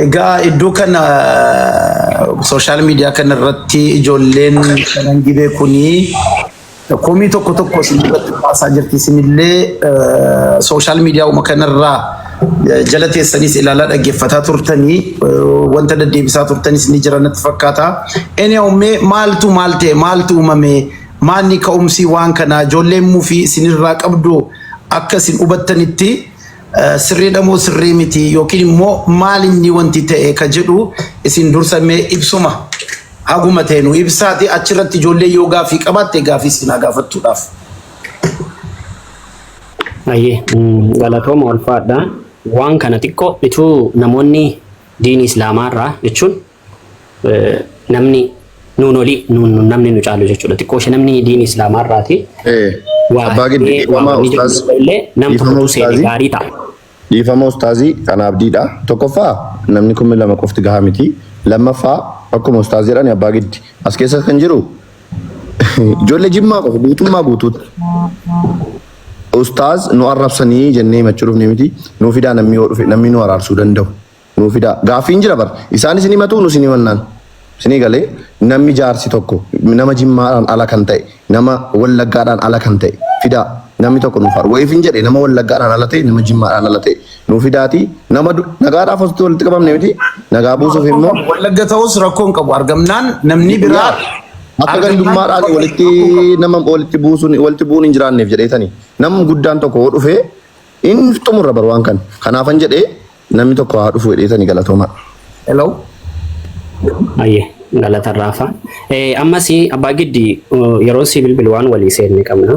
Egaa iddoo kana social media kana irratti ijoolleen kanan gibee kuni komii tokko tokko isinirratti baasaa jirti. Isinillee social media uma kanarraa jala teessanis ilaalaa dhaggeeffataa turtanii wanta deddeebisaa turtanis ni jira natti fakkaata. Ene uumee maaltu maal ta'e maaltu uumame maanni ka'umsi waan kana ijoolleen muufii isinirraa qabdu akka isin hubattanitti sirriidha moo sirrii miti yookiin immoo maal inni wanti ta'e ka jedhu isin dursamee ibsuma haguma ta'enu ibsaati achirratti ijoollee yoo gaafii qabaatte gaafii isin gaafattuudhaaf. Ayyee galatooma walfaadha waan kana xiqqoo bituu namoonni diinii islaamaarraa jechuun namni nuun olii namni nu caalu jechuudha xiqqoo ishee namni diinii islaamaarraati. Dhiifama ustaazii kan abdiidha. Tokkoffaa namni kun lama qofti gahaa miti. Lammaffaa akkuma ustaaziidhaan abbaa giddi as keessa kan jiru ijoollee jimmaa qofa guutummaa guutuutti. Ustaaz nu arrabsanii jennee machuudhuuf ni miti. Nuu fidaa namni yoo dhufe namni nu araarsuu danda'u. Nuu fidaa gaaffiin jira bar isaanis ni matu nus ni mannaan. Sini galee namni jaarsi tokko nama jimmaadhaan ala kan ta'e nama wallaggaadhaan ala kan ta'e fidaa namni tokko nuuf haru wayiif hin jedhe nama wallaggaadhaan ala ta'e nama jimmaadhaan ala ta'e nuuf fidaati nama nagaadhaaf asitti walitti qabamne miti nagaa buusuuf immoo wallagga ta'us rakkoon qabu argamnaan namni biraa akka gandummaadhaan walitti nama walitti buusuun walitti bu'uun hin jiraanneef jedheetani nam guddaan tokko hoo dhufee in xumurra bar waan kan kanaafan jedhee namni tokko haa dhufu jedheetani galatooma. Hello. Ayyee galata raafa. Ammas abbaa giddi yeroo si bilbilu waan walii seenne qabna.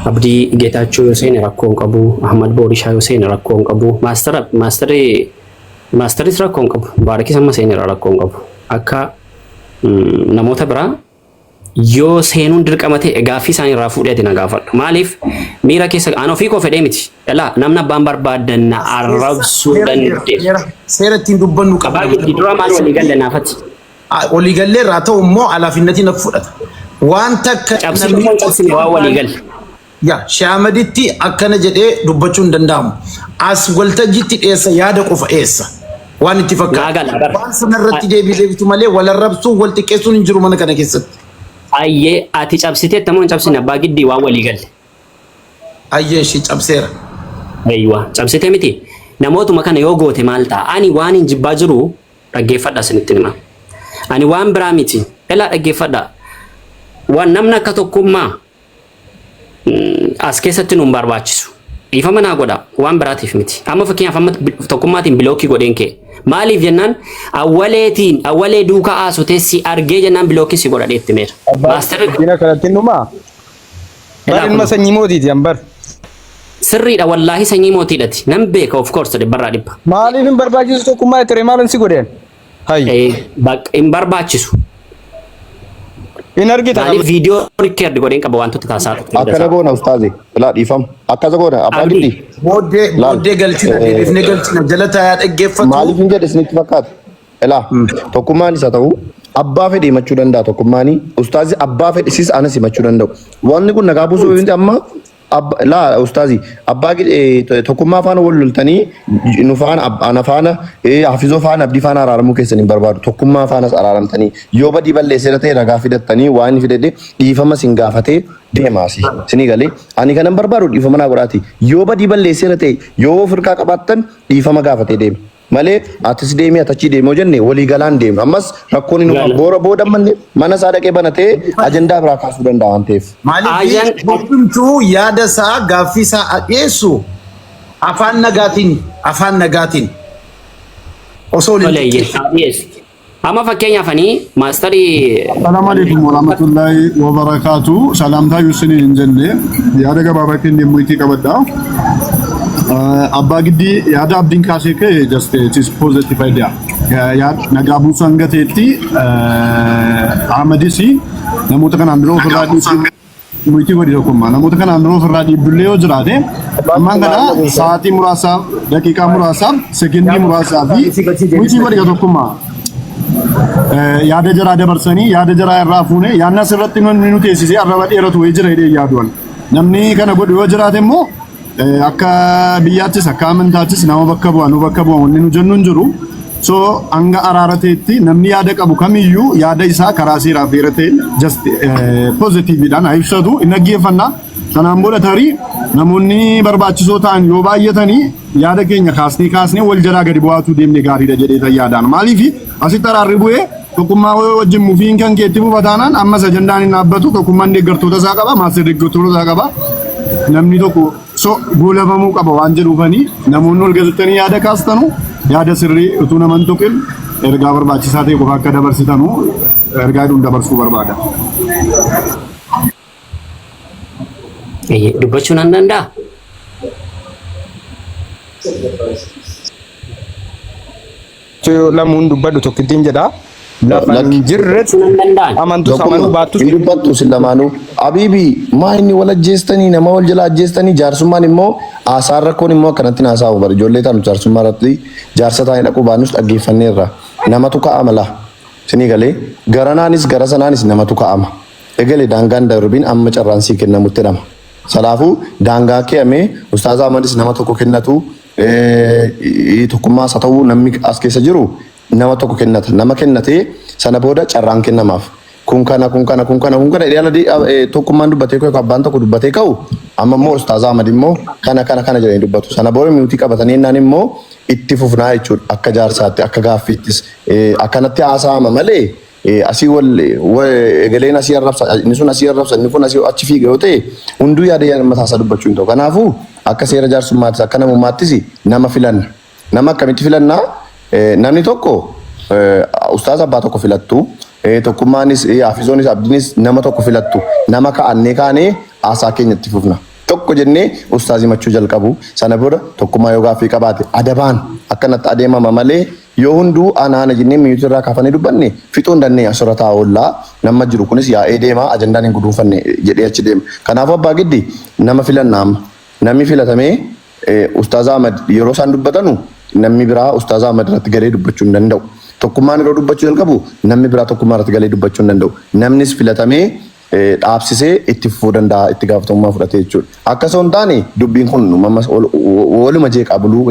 Abdii Geetaachoo yoo seene rakkoon qabu, Ahmad Boorishaa yoo seene rakkoon qabu, maasteris rakkoon qabu, Baarakis amma seene rakkoon qabu. Akka namoota biraa yoo seenuun dirqama ta'e gaaffii isaanii irraa fuudheeti na gaafadhu. Maaliif miira keessa aan ofii koo fedhee miti. Dhala namni abbaan barbaadan na arrabsuu dandeessu. Seera ittiin dubbannu qaba. Dura maal walii galle naafatti? Walii gallee irraa ta'u immoo alaafinnatiin na fudhata. Wanta akka cabsine waan walii galle. Yaa shaamaditti akkana jedhee dubbachuu hin danda'amu. As waltajjiitti dhiyeessa yaada qofa eessa. Waan itti fakkaata. Waan sanarratti deebitu malee wal arrabsuu wal xiqqeessuun hin jiru mana kana keessatti. Ayyee ati cabsitee tamoo hin cabsine abbaa giddii waan walii galle. Ayyee shi cabseera. Ayywa cabsitee miti. Namootuma kana yoo goote maal ta'a? Ani waan hin jibbaa jiru dhaggeeffadha sinitti nima. Ani waan biraa miti. Elaa dhaggeeffadha. Waan namni akka tokkummaa as keessatti nu hin barbaachisu. Dhiifama naa godha waan biraatiif miti. Amma fakkeenyaaf amma tokkummaatiin bilookii godheen kee. Maaliif jennaan awwalee duukaa haasutee si argee jennaan bilookii si godha dheetti meera. Maaster dina kanatti numaa. Barin ma sanyii mootiiti ambar. Sirriidha wallaahi sanyii mootiidhati. Nan beeka of course dhibbarraa dhibba. Maaliif hin barbaachisu tokkummaa ture maalan si godheen? Hin barbaachisu. In argita. Maaliif viidiyoo rikkeerdi godheen qaba wantoota taasaa. Akkana goona ustaazi ilaa dhiifam akkasa goona abbaa giddi. Booddee galchina deebifnee galchina jala taayaa dhaggeeffatu. Maaliif hin jedhe isinitti fakkaata? Ilaa tokkummaan isa ta'u abbaa fedhe himachuu danda'a tokkummaanii ustaazi abbaa fedhe sis anas himachuu danda'u. Wanni kun nagaa buusuu yoo amma laa ustaazi abbaa tokkummaa faana wal loltanii nu faana ana faana hafizoo faana abdii faana araaramuu keessan hin barbaadu tokkummaa faanas araaramtanii yoo badii balleessee ta'e ragaa fidattanii waan fidedhe dhiifama sin gaafatee deemaasi sinii galee ani kanan barbaadu dhiifama naa godhaati yoo badii balleessee ta'e yoo firqaa qabaattan dhiifama gaafatee deema malee atis deemee atachi deemoo jenne walii galaan deema ammas rakkoon inni boora booda manne mana isaa dhaqee banatee ajandaa biraa kaasuu danda'a waan ta'eef. Maaliif hundumtuu yaada isaa gaaffii isaa dhiyeessu afaan nagaatiin osoo amma fakkeenyaaf ani maastarii. Assalamu alaikum warahmatullahi wabarakatuh. Salamtaa Yusini hin jenne yaada gabaabaa keenya muitii qabadha. Abbaa giddi yaada abdiin kaasee ka'e just it is positive idea. Yaada nagaa buusuu hanga ta'etti Ahmadis namoota kanaan dura ofirraa dhiisuu muitii godhi tokkummaa namoota kanaan dura ofirraa dhiibdullee yoo jiraate ammaan kana sa'aatii muraasaaf daqiiqaa muraasaaf sekendii muraasaa fi muitii godhi tokkummaa. Yaada jaraa dabarsanii yaada jaraa irraa fuune yaadna sirratti nu teessisee arraba dheeratu wayii jira hidhee yaaduun namni kana godhu yoo jiraate immoo akka biyyaattis akka amantaatis nama bakka bu'an wanni nu jennu hin jiru. So anga araarateetti namni yaada qabu kamiyyuu yaada isaa karaa seeraa feerateen just positiividhaan ibsatu inni dhaggeeffannaa. Sanaan booda tarii namoonni barbaachisoo ta'an yoo baay'atanii yaada keenya kaasnee wal jalaa gadi bu'aatu deemne gaariidha jedhee yaadaan. Maaliif asitti araarri bu'ee tokkummaa wajjin mufiin kan keetti bubataanaan ammas ajandaan hin dhaabbatu tokkummaan deeggartoota isaa qaba maasii deeggartoota isaa qaba. Namni tokko so goolabamuu qaba waan jedhuufanii namoonni ol gazetanii yaada kaastanu yaada sirrii utuu naman tuqin ergaa barbaachisaa ta'e qofa akka dabarsitanu ergaa dhuun dabarsuu barbaada. Dubbachuun an danda'a. Lamuun dubbadhu tokkittiin jedha. Lafa hin jirretti amantuu samanuu baattus. Hin dubbattu sin lamaanuu. Abiibii maa inni wal ajjeestanii nama wal jala ajjeestanii jaarsummaan immoo haasaan rakkoon immoo akkanatti haasa'u bara ijoollee taanu jaarsummaa irratti jaarsa taa'ee dhaquu baannus dhaggeeffanneerra. Namatu ka'ama la. Sinii galee garanaanis gara sanaanis namatu ka'ama. Egalee daangaan darbiin amma carraan sii kennamutti dhama. Salaafuu daangaa keeyamee Ustaazaa Ahmadis nama tokko kennatu tokkummaas haa ta'uu namni as keessa jiru nama tokko kennata. Nama kennatee sana booda carraan kennamaaf. Kun kana ideala tokkummaan dubbatee ka'u abbaan tokko dubbatee ka'u amma immoo Ustaazaa Ahmad immoo kana jedhanii dubbatu. Sana booda miutii qabatanii innaan immoo itti fufnaa jechuudha akka jaarsaatti akka gaaffiittis akkanatti haasa'ama malee. Asii egaleen asii arrabsa inni sun asii arrabsa inni kun asii achi fiiga yoo ta'e hunduu yaada mataa isaa dubbachuu hin ta'u. Kanaafuu akka seera jaarsummaattis akka namummaattis nama filanna. Nama akkamitti filannaa? Namni tokko Ustaaz abbaa tokko filattu tokkummaanis Hafizoonis Abdiinis nama tokko filattu nama kaanee haasaa keenya itti fufna. Tokko jennee Ustaazii machuu jalqabu sana booda tokkummaa yoo gaaffii qabaate adabaan akkanatti adeemama malee yoo hunduu ana jennee miyyuutu irraa kaafanii dubbanne fixuu hin dandeenye asirra taa'ullaa nama jiru kunis yaa'ee deema ajandaan hin guduunfanne jedhee achi deema. Kanaafuu abbaa giddi nama filannaa namni filatamee Ustaazaa Ahmad yeroo isaan dubbatanu namni biraa Ustaazaa Ahmad irratti galee dubbachuu hin danda'u. Tokkummaan yeroo dubbachuu jalqabu namni biraa tokkummaa irratti galee dubbachuu hin danda'u. Namnis filatamee dhaabsisee itti fufuu danda'a itti gaafatamummaa fudhatee jechuudha. Akkasuma hin taane dubbiin kun waluma jeeqaa buluu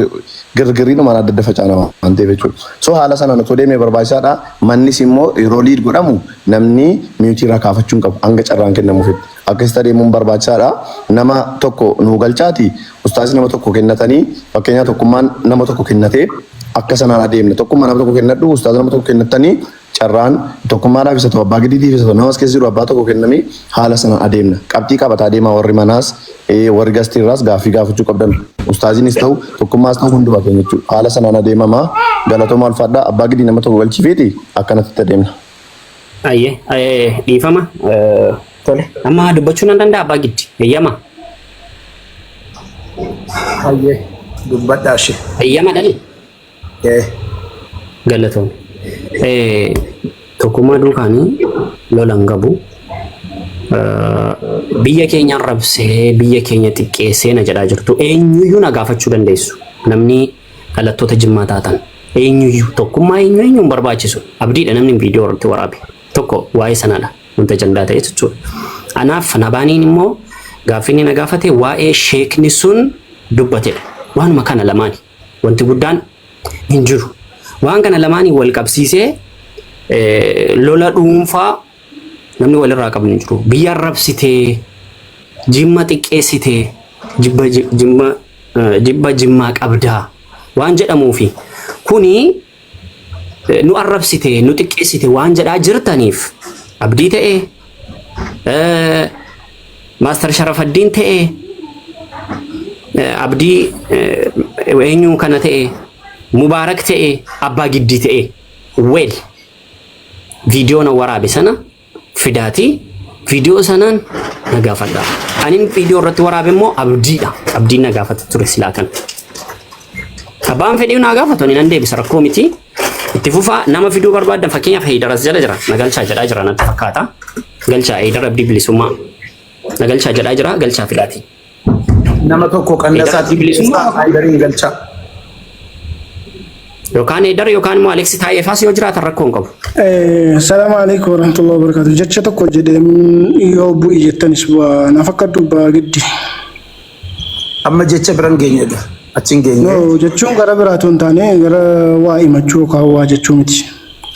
girgirii numaan adda adda facaana waan ta'eef jechuudha. So haala sanaan otoo deemee barbaachisaadha. Mannis immoo yeroo liid godhamu namni miutii irraa kaafachuu hin qabu hanga carraan kennamuufitti. Akkasitti adeemuun barbaachisaadha. Nama tokko nuu galchaati Ustaazii nama tokko kennatanii fakkeenyaa tokkummaan nama tokko kennatee akka sanaan adeemne tokkummaa nama tokko kennadhu Ustaazii nama tokko kennatanii carraan tokkummaadhaaf isa ta'u abbaa gidiitiif isa ta'u namas keessa jiru abbaa tokko kennamee haala sanaan adeemna. Qabxii qabataa adeemaa warri manaas warri gastiirraas gaaffii gaafachuu qabdan. Ustaaziinis ta'u tokkummaas ta'u hundumaa keenya jechuudha. Haala sanaan adeemamaa galatooma alfaadhaa abbaa gidii nama tokko galchiifeeti akkanatti adeemna. Dhiifama. Tole. Amma dubbachuu nan danda'a abbaa giddi. Eeyyama. Dubbadhaa ishee. Eeyyama dhali. Galatooma. Tokkummaa duukaanii lolan qabu. Biyya keenya arrabsee biyya keenya xiqqeessee na jedhaa jirtu eenyuyyuu na gaafachuu dandeessu. Namni dhalattoota Jimmaa taatan eenyuyyuu tokkummaa eenyuun barbaachisu. Abdiidha namni viidiyoo irratti waraabe tokko waa'ee sanaadha wanta jaldaa ta'e jechuudha. Anaaf nabaaniin immoo gaaffinni na gaafate waa'ee sheekni sun dubbatedha. Waanuma kana lamaani wanti guddaan hin jiru. Waan kana lamaanii wal qabsiisee lola dhuunfaa namni walirraa qabu hin jiru. Biyya arrabsitee Jimma xiqqeessitee jibba Jimmaa qabdaa waan jedhamuufi kuni nu arrabsitee nu xiqqeessitee waan jedhaa jirtaniif Abdii ta'ee Maastar Sharafaddiin ta'ee Abdii eenyuun kana ta'ee Mubaarak ta'ee abbaa giddii ta'ee weel viidiyoo na waraabe sana fidaati viidiyoo sanaan na gaafadha. Anin viidiyoo irratti waraabe immoo Abdiidha. Abdiin na gaafate ture silaa kana. Abbaan fedhii na gaafatu ani nan deebisa rakkoo miti. Itti fufaa nama viidiyoo barbaadan fakkeenyaaf Haydaras jala jira. Na galchaa jedhaa jira natti fakkaata. Galchaa Haydar Abdii Bilisummaa. Na galchaa jedhaa jira galchaa filaati. Nama tokko qannasaatti Bilisummaa Haydariin galchaa. Yookaan Haydar yookaan immoo Aleksi Taayefaas yoo jiraatan rakkoo hin qabu. Assalamu alaikum warahmatullahi wabarakatuh. Jecha tokko jedhee yoo bu'i jettanis na fakkatu abbaa giddi. amma jecha biran geenyedha achiin geenye. No jechuun gara biraatuun taane gara waa himachuu kaawwaa jechuu miti.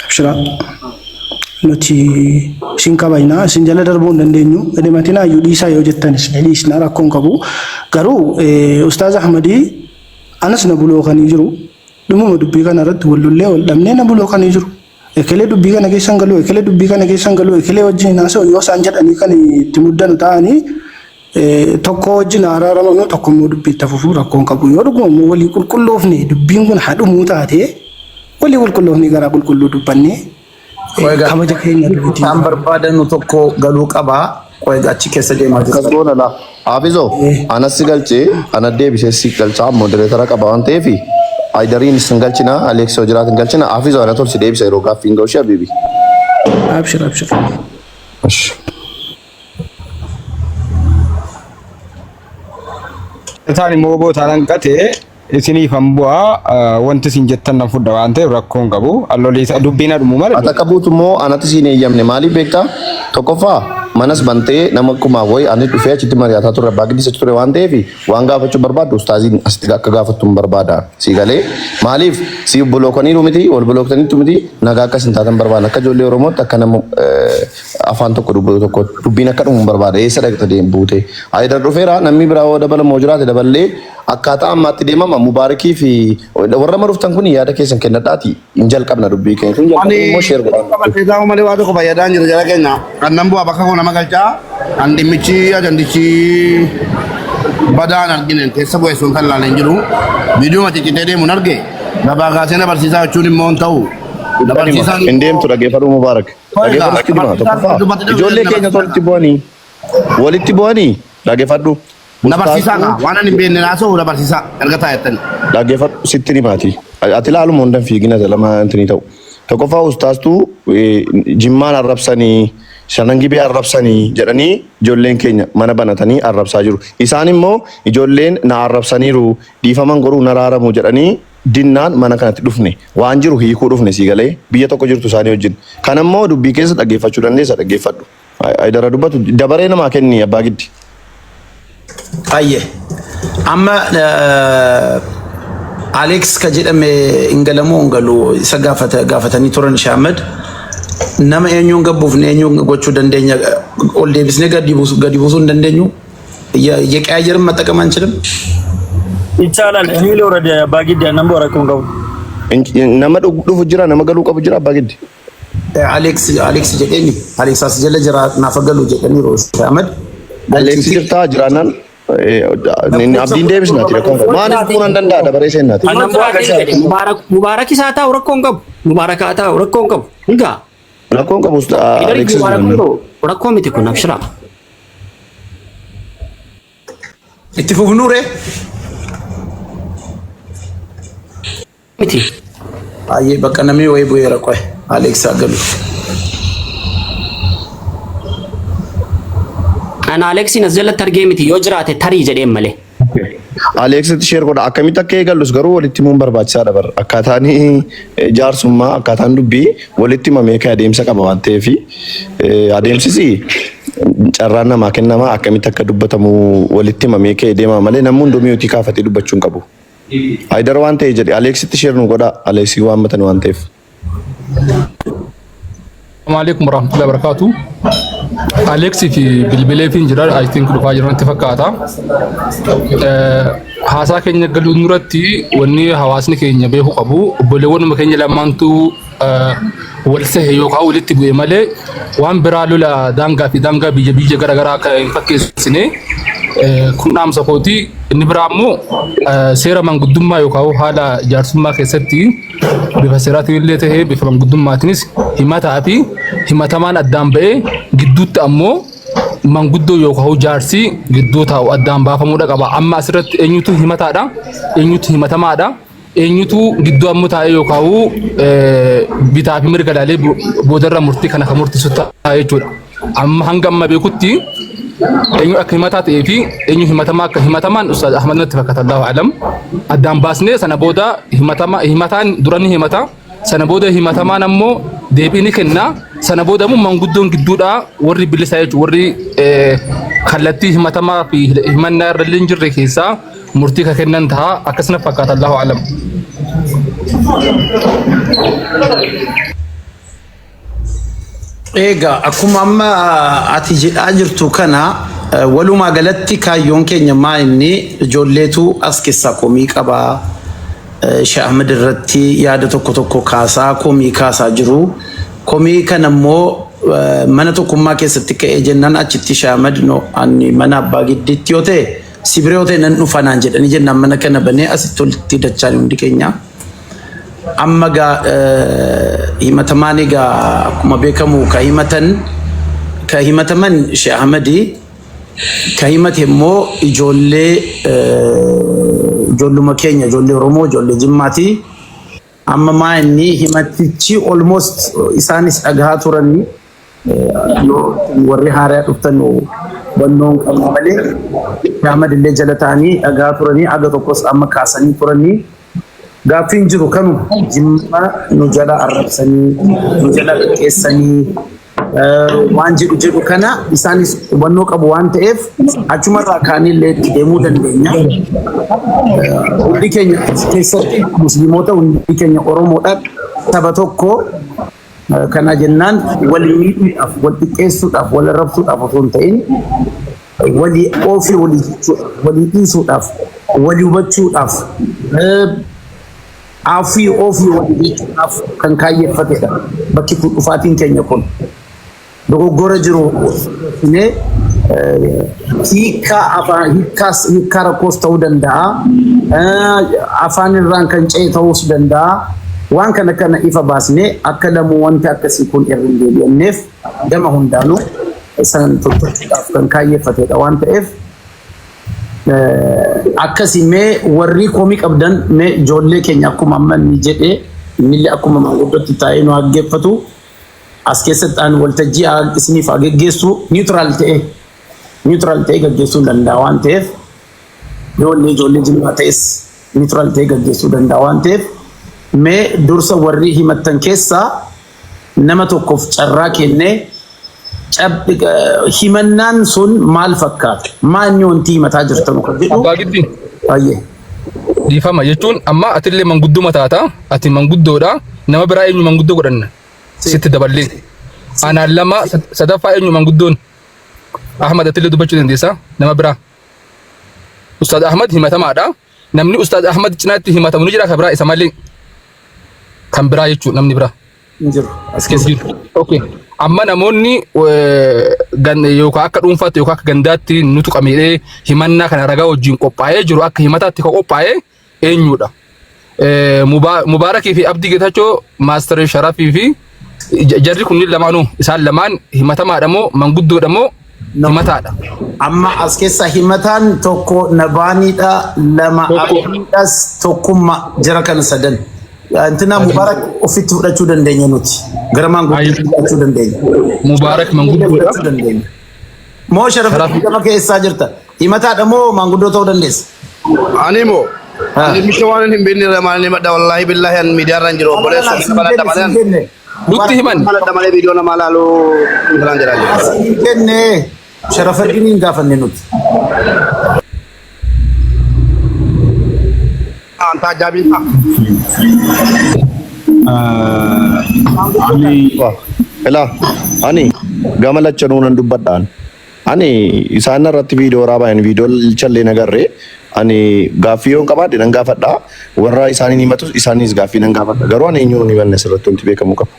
Abshira. Nuti isin kabaynaa isin jala darbuu hin dandeenyu. Edematinaa iyyuu dhiisaa yoo jettanis dhiisnaa rakkoon qabu. Garuu Ustaaz Ahmadii anas na buloo kan jiru. Dhumuma dubbii kana irratti wallollee wal dhabnee na buloo kan jiru. Ekelee dubbii kana keessan galuu ekelee dubbii kana keessan galuu ekelee wajjin haasa'u yoo isaan jedhanii kan itti muddanu ta'anii tokko wajjin araaramamu tokko immoo dubbii itti fufuu rakkoon qabu yoo dhuguma walii qulqulloofne dubbiin kun hadhumuu taate walii qulqulloofne gara qulqulluu dubbannee kabaja keenya dubbatti. Isaan barbaadan tokko galuu qabaa qoyga achi keessa deemaa jira. Kasboona la Hafizo anas galchee ana deebisee si galchaa modereetara qaba waan ta'eef Aidariin sin galchina Alex Ojirat galchina Hafizo ana tolsi deebisee yeroo gaaffii hin ga'u bibi. Abshir abshir. Taani immoo bootaan qatee isiniif hambu'aa wanti isin jettan nan fudha waan ta'eef rakkoon qabu. Alloliisa dubbiin adumuu malee. Ata qabuutu immoo anatti siin eeyyamne maaliif beektaa? Tokkoffaa manas bantee nama kumaa wayi ani dhufee achitti mari'ataa turre abbaa giddisa ture waan ta'eef waan gaafachuu barbaaddu ustaaziin asitti akka gaafattu hin barbaada. Si galee maaliif si bolookaniiru miti wal bolooktaniitu miti nagaa akkas hin taatan barbaada akka ijoollee Oromootti akka nama afaan tokko dubbatu tokko dubbiin akka dhumu hin barbaada eessa dhaqxa deemu buute. Aayidar dhufeera namni biraa yoo dabalamoo jiraate daballee akkaataa ammaatti deemama Mubaarakii fi warra maruftan kun yaada keessan kennadhaati hin jalqabna dubbii keenya kun jalqabna immoo sheer godhan. Qabateetaa malee waa tokko fayyadaan jira jala keenya kan nan bu'aa bakka kana magalchaa kan dhimmichi ajandichi badaan arginen keessa bu'ee sun kan laaleen jiru viidiyoo maciccitee deemuun arge gabaa kaasee na barsiisaa jechuun immoo hin ta'u. Hin deemtu dhaggeeffadhu Mubaarak. Dhaggeeffadhu dhima tokkoffaa ijoollee keenya walitti bu'anii dhaggeeffadhu. Na barsiisaa ka waan ani beekne naasoo na barsiisaa erga taa'ettani. Dhaggeeffadhu sitti himaati. Ati ilaaluma hundan fiigina lama intini ta'u. Tokkoffaa ustaastuu jimmaan arrabsanii shanan gibee arrabsanii jedhanii ijoolleen keenya mana banatanii arrabsaa jiru. Isaan immoo ijoolleen na arrabsaniiru dhiifaman goruu na raaramu jedhanii dinnaan mana kanatti dhufne waan jiru hiikuu dhufne si galee biyya tokko jirtu isaanii wajjin. Kan immoo dubbii keessa dhaggeeffachuu dandeessa dhaggeeffadhu. Aydara dubbatu dabaree namaa kenni abbaa giddi. Ayye amma Alex ka jedhame ingalamoo ngalu isa gaafatanii turan Shaamad nama eenyuun gabbuufne eenyuun gochuu dandeenya ol deebisnee gadi buusuu hin dandeenyu የቀያየርን መጠቀም አንችልም ይቻላል እኔ ለወረደ ባጊድ ያንን ወረቀውን ገቡ nama dhufu jira nama galuu qabu jira abbaa giddi. Alex jedheni Alex as jala jira naaf galu jedhani roos Shaamad Alex jirta jiraanaan abdiin deebisna tire kongo maaliif kun danda'a dabaree seennaati Mubaarak isaa ta'u rakkoon qabu Mubaarak isaa ta'u rakkoon qabu hinga rakkoon qabu Alex rakkoon miti kun abshira itti fufnuure miti ayye bakka namni way bu'eera qoy Alex agalu ana Alex nas jala targee miti yoo jiraate tarii jedheen malee Alex itti sheer godha akkamitti akka eegallus garuu walitti himuun barbaachisaadha bar akkaataan jaarsummaa akkaataan dubbii walitti himamee kan adeemsa qaba waan ta'eef adeemsisi carraan namaa kennamaa akkamitti akka dubbatamu walitti himamee kan deemaa malee namni hundumaa yoo tikaafatee dubbachuu hin qabu. Aydar waan ta'e jedhe Alex itti sheer nu godha Alex waan matan waan ta'eef. Assalamu alaikum warahmatullahi wabarakatuh. Alex fi bilbilee fi jira I think dhufaa jirantti fakkaata. Haasaa keenya galuu nuratti wanni hawaasni keenya beeku qabu obboleewwan keenya lamaantu wal sahe yookaan walitti bu'e malee waan biraa lola daangaa fi daangaa biyya garaagaraa kan hin fakkeessine kun dhaamsa kooti inni biraa immoo seera manguddummaa yookaan haala jaarsummaa keessatti bifa seeraatiin illee ta'ee bifa manguddummaatiin himataa fi himatamaan addaan ba'ee gidduutti ammoo manguddoo yookaan jaarsi gidduu taa'u addaan baafamuudha qaba amma asirratti eenyutu himataadha eenyutu himatamaadha eenyutu gidduu ammoo taa'ee yookaan bitaa fi mirga laalee boodarra murtii kana kan murtiisu taa'ee jechuudha amma hanga amma beekutti eenyu akka himataa ta'ee fi eenyu himatamaa akka himatamaan Ustaaz Ahmad natti fakkaata Allahu a'lam addaan baasnee sana booda himataan durani himata sana booda himatamaan ammoo deebiin kenna sana booda ammoo manguddoon gidduudha warri bilisaa jechuudha warri kallattii himatamaa fi himannaa irra hin jirre keessaa murtii ka kennan ta'a akkasuma fakkaata Allahu a'lam. Egaa akkuma amma ati jedhaa jirtu kana walumaa galatti kaayyoon keenya maa inni ijoolleetu as keessaa komii qabaa. Sheekh Ahmed irratti yaada tokko kaasaa komii kaasaa jiru. Komii kana immoo mana tokkummaa keessatti ka'ee jennaan achitti Sheekh Ahmed no ani mana abbaa giddiitti yoo ta'e sibiree yoo ta'e nan dhufanaan jedhanii jennaan mana kana banee asitti walitti dachaan hundi keenya. Amma gaa himatamaan egaa akkuma beekamu ka himataman Sheekh Ahmed ka himate immoo ijoolluma keenya ijoollee Oromoo ijoollee Jimmaati. Amma maa inni himatichi almost isaanis dhagahaa turanii warri haaraa dhuftan bannoon qabu malee Sheekh Ahmed illee jala ta'anii dhagahaa turanii aga tokkos amma kaasanii turanii. Gaafiin jiru kanu Jimma nu jala arrabsanii nu jala qeessanii waan jedhu kana isaanis hubannoo qabu waan ta'eef achumarraa kaanillee itti deemuu dandeenya. Hundi keenya keessatti musliimoota hundi keenya Oromoodha saba tokko kana jennaan walii miidhuudhaaf wal xiqqeessuudhaaf wal arrabsuudhaaf osoo hin ta'in walii ofii walii dhiisuudhaaf walii hubachuudhaaf afii ofii walii dhiisuudhaaf kan kaayyeeffatedha. Bakki kun dhufaatiin keenya kun dogoggora jiru hiikaa rakkoos ta'uu danda'a. Afaan irraan kan ce'e ta'uus danda'a. Waan kana ifa baasnee akka lamuu wanti akkasii kun irra hin deebi'anneef gama hundaanuu san tolchuudhaaf kan kaayyeeffatedha waan ta'eef akkasii mee warri komii qabdan mee ijoollee keenya akkuma amma inni jedhee innillee akkuma manguddootti taa'ee nu haggeeffatu as keessatti aan waltajjii isiniif geggeessu niwutiraal ta'ee gaggeessuu danda'a waan ta'eef ijoollee Jimmaa ta'es niwutiraal ta'ee gaggeessuu danda'a waan ta'eef mee dursa warri himattan keessaa nama tokkoof carraa kennee himannaan sun maal fakkaata? Maal wanti himataa jirtan kan jedhu? Abbaa Giddii. Baay'ee. Dhiifama jechuun amma atillee mangudduma taata ati manguddoodha nama biraa eenyu manguddoo godhanna sitti daballee anaan lama sadaffaa eenyu manguddoon Ahmad atillee dubbachuu dandeessa nama biraa Ustaad Ahmad himatamaadha namni Ustaad Ahmad cinaatti himatamu ni jira kan biraa isa malee kan biraa jechuun namni biraa. Jiru. As keessa jiru. Okay. Amma namoonni yookaan akka dhuunfaatti yookaan akka gandaatti nutu qamiidhee himannaa kana ragaa wajjin qophaa'ee jiru akka himataatti kan qophaa'ee eenyudha. Mubaarakii fi Abdii Geetachoo Maaster Sharafii fi jarri kunniin lamaanuu isaan lamaan himatamaadha moo manguddoodha moo himataadha. Amma as keessa himataan tokko Nabaaniidha lama Abdiidhas tokkummaa jira kan sadan. Antina Mubarak ofitti fudhachuu dandeenya nuti. Gara manguddoo fudhachuu dandeenya. Mubarak manguddoodha. Moo Sharafii gama keessaa jirta. Himataadha moo manguddoo ta'uu dandeessa? Ani moo ani misho waan hin beekne ramani madda wallahi billahi an media ran jiro bole so balada malan nutti himan balada male video na malalu indran jira kenne Sharafuddin gaafanne nuti. Anta jabita ani gamalachanu nan dubbadhaan ani isaan irratti viidiyoo raabayan viidiyoo challee nagarree ani gaaffiyoon qabaadhe nan gaafadha warra isaanii himatus isaanis gaaffii nan gaafadha garuu ani eenyuun himanne sirratti wanti beekamu qaba.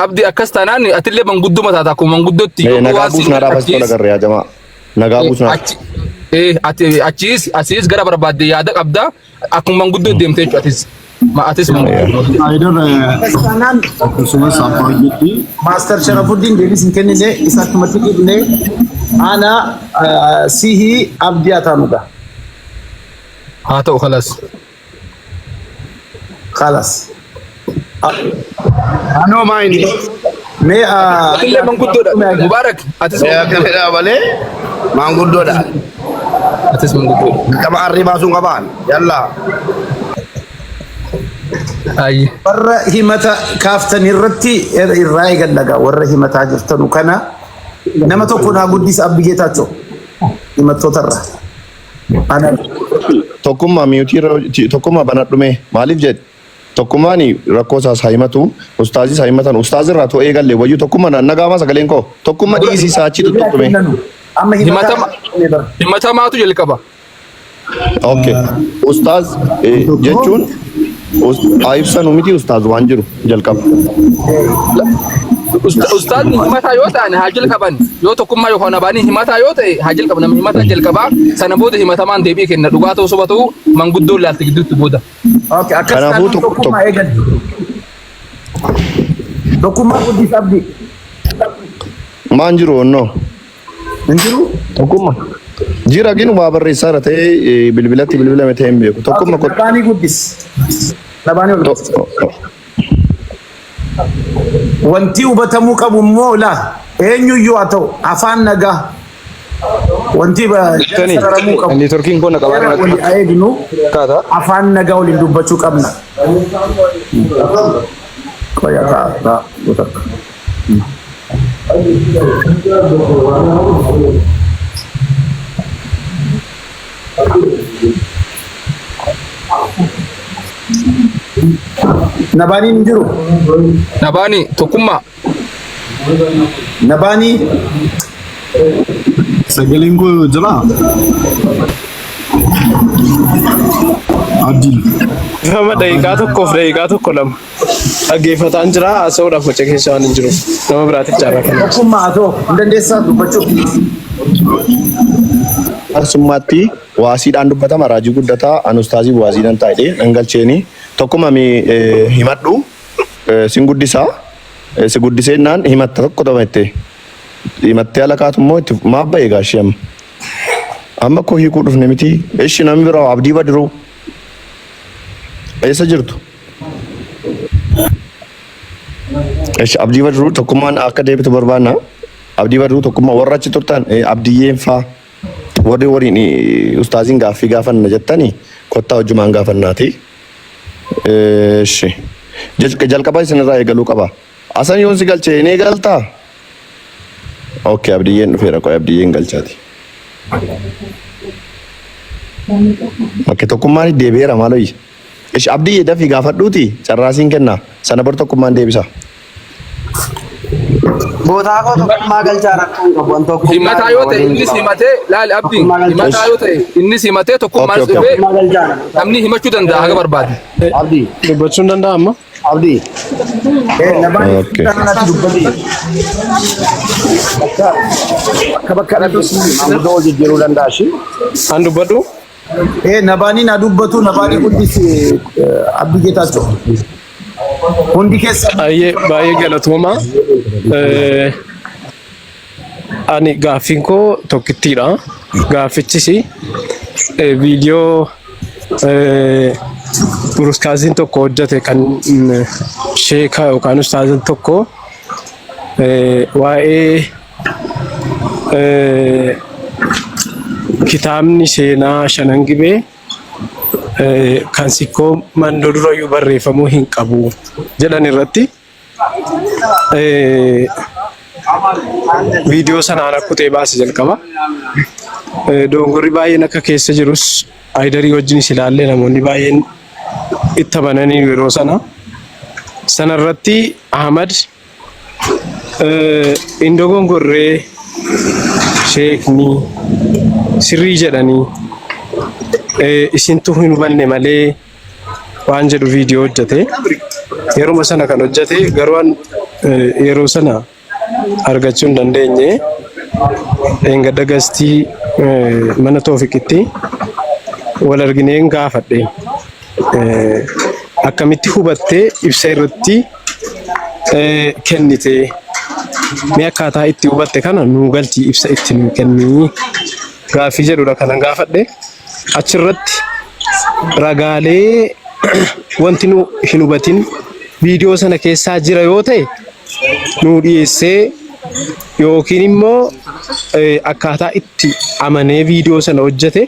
Abdi akkas taanaan atillee mangudduma taata akkuma manguddootti nagaabuus na dhaabas tola garree yaa jamaa nagaabuus na achiis gara barbaadde yaada qabda akkuma manguddoo deemtee jechuudha atis Maaster Sharafuddin deebis hin kennine isaatti matti dhibne ana sihi Abdii ataanuudha. haa ta'u Khalas. ano maini Me atillee manguddoodha Mubaarak atis ya kana bale manguddoodha atis manguddoodha kama arriba sun qaban yalla ay warra himata kaaftan irratti irraa eegallaga warra himataa jirtanu kana nama tokko naa guddisa Abdii Geetachoo himattootarra tokkummaa miyuutii tokkummaa banadhume maaliif jedhe tokkummaani rakkoo isaas haimatu ustaazis haimatan ustaazirraa too eegalle wayyuu tokkummaa nagaamaa sagaleen koo tokkummaa dhiisisaa achi tuttuqume. himatamaatu jalqaba. Okay. Ustaaz jechuun ibsanu miti ustaaz waan jiru jalqaba. Ustaaz himataa yoo ta'an haa jalqaban yoo tokkummaa yookaan abaanii himataa yoo ta'e haa jalqaban namni himataa jalqabaa sana booda himatamaan deebii kenna dhugaa ta'uu soba ta'uu manguddoon laalti gidduutti booda. Okay, kanaafuu tokkummaa eegalti. Tokkummaa guddisa abdii. Maan jiru onnoo? Hin jiru? Tokkummaa. Jira ginu waa barreessaa irra ta'ee bilbilatti bilbilame ta'ee hin beeku. Tokkummaa koo. Labaanii guddis. Labaanii guddis. Wanti hubatamuu qabu immoo laa eenyuyyuu haa ta'u afaan nagaa wanti sararamuu qabu. Inni Turkiin kun qabaa wali eegnu afaan nagaa waliin dubbachuu qabna. Qoya kaa guutakka. Nabani hin jiru? Nabani tokkummaa. Nabani sagaleen koo jira. Abdii. Nama daqiiqaa tokko lama dhaggeeffataan jira haasa'uudhaaf waca keessa waan hin jiru nama biraatiif jaarraa kenna. Tokkummaa haa ta'u hin dandeessaa dubbachuu. Arsummaatti waasiidhaan dubbatama raajii guddataa an ustaazii waasiidhaan taa'ee dhangalcheeni tokkuma himadhu sin guddisaa si guddiseenaan himatta tokko tomette himattee alakaatu immoo itti maaf ba'e gaashee amma koo hiikuu dhufne miti ishi namni biraa abdii badiruu eessa jirtu ishi abdii badiruu tokkummaan akka deebitu barbaanna abdii badiruu tokkummaa warra achi turtan abdiyyeen faa warri wariin ustaaziin gaaffii gaafanna jettanii kottaa hojjumaan gaafannaati. Jalqaba isinirraa eegaluu qaba. Asan yoon si galchee hin eegaltaa? Okay, abdiyyeen dhufeera qoy abdiyyeen galchaati. Bakka tokkummaan deebi'eera maalooyi. Ishi abdiyyee dafii gaafadhuuti carraasiin kenna sana bor tokkummaan deebisa. Bootaa koo tokkummaa galchaa rakkoon qabu waan tokkummaa. Himataa yoo ta'e innis himatee laali abdii himataa yoo ta'e innis himatee tokkummaan dhufee namni himachuu danda'a haga barbaade. Abdii Dubbachuun danda'ama? Abdii. Bakka dhaqus maangudoo wal jijjiiruu danda'a shi. An dubbadhu? Nabaanii na dubbatu nabaanii guddis abdii geetaachoo. Hundi keessa. Baay'ee galatooma. Ani gaaffiin koo tokkittiidha. Gaaffichis viidiyoo ustaaziin tokko hojjete kan sheekaa yookaan ustaaziin tokko waa'ee kitaabni seenaa shanan gibee kan sikkoo mandoo durayyuu barreeffamuu hin qabu jedhan irratti viidiyoo sanaan akkutee baase jalqaba. Dongorri baay'een akka keessa jirus aydarii wajjinis ilaallee namoonni baay'een itti amananii yeroo sanarratti Ahmad indogongorree sheekni sirrii jedhanii isintu hin hubanne malee waan jedhu viidiyoo hojjete. Yeroo sana kan hojjete garuu yeroo sana argachuu hin dandeenye. Engadda gastii mana Toofiqitti wal argineen gaafadhe akkamitti hubattee ibsa irratti kennite mee akkaataa itti hubatte kana nuu galchi ibsa itti nuu kennii gaaffii jedhudha kanan gaafadhe. Achirratti ragaalee wanti nu hin hubatin viidiyoo sana keessaa jira yoo ta'e nuu dhiyeessee yookiin immoo akkaataa itti amanee viidiyoo sana hojjete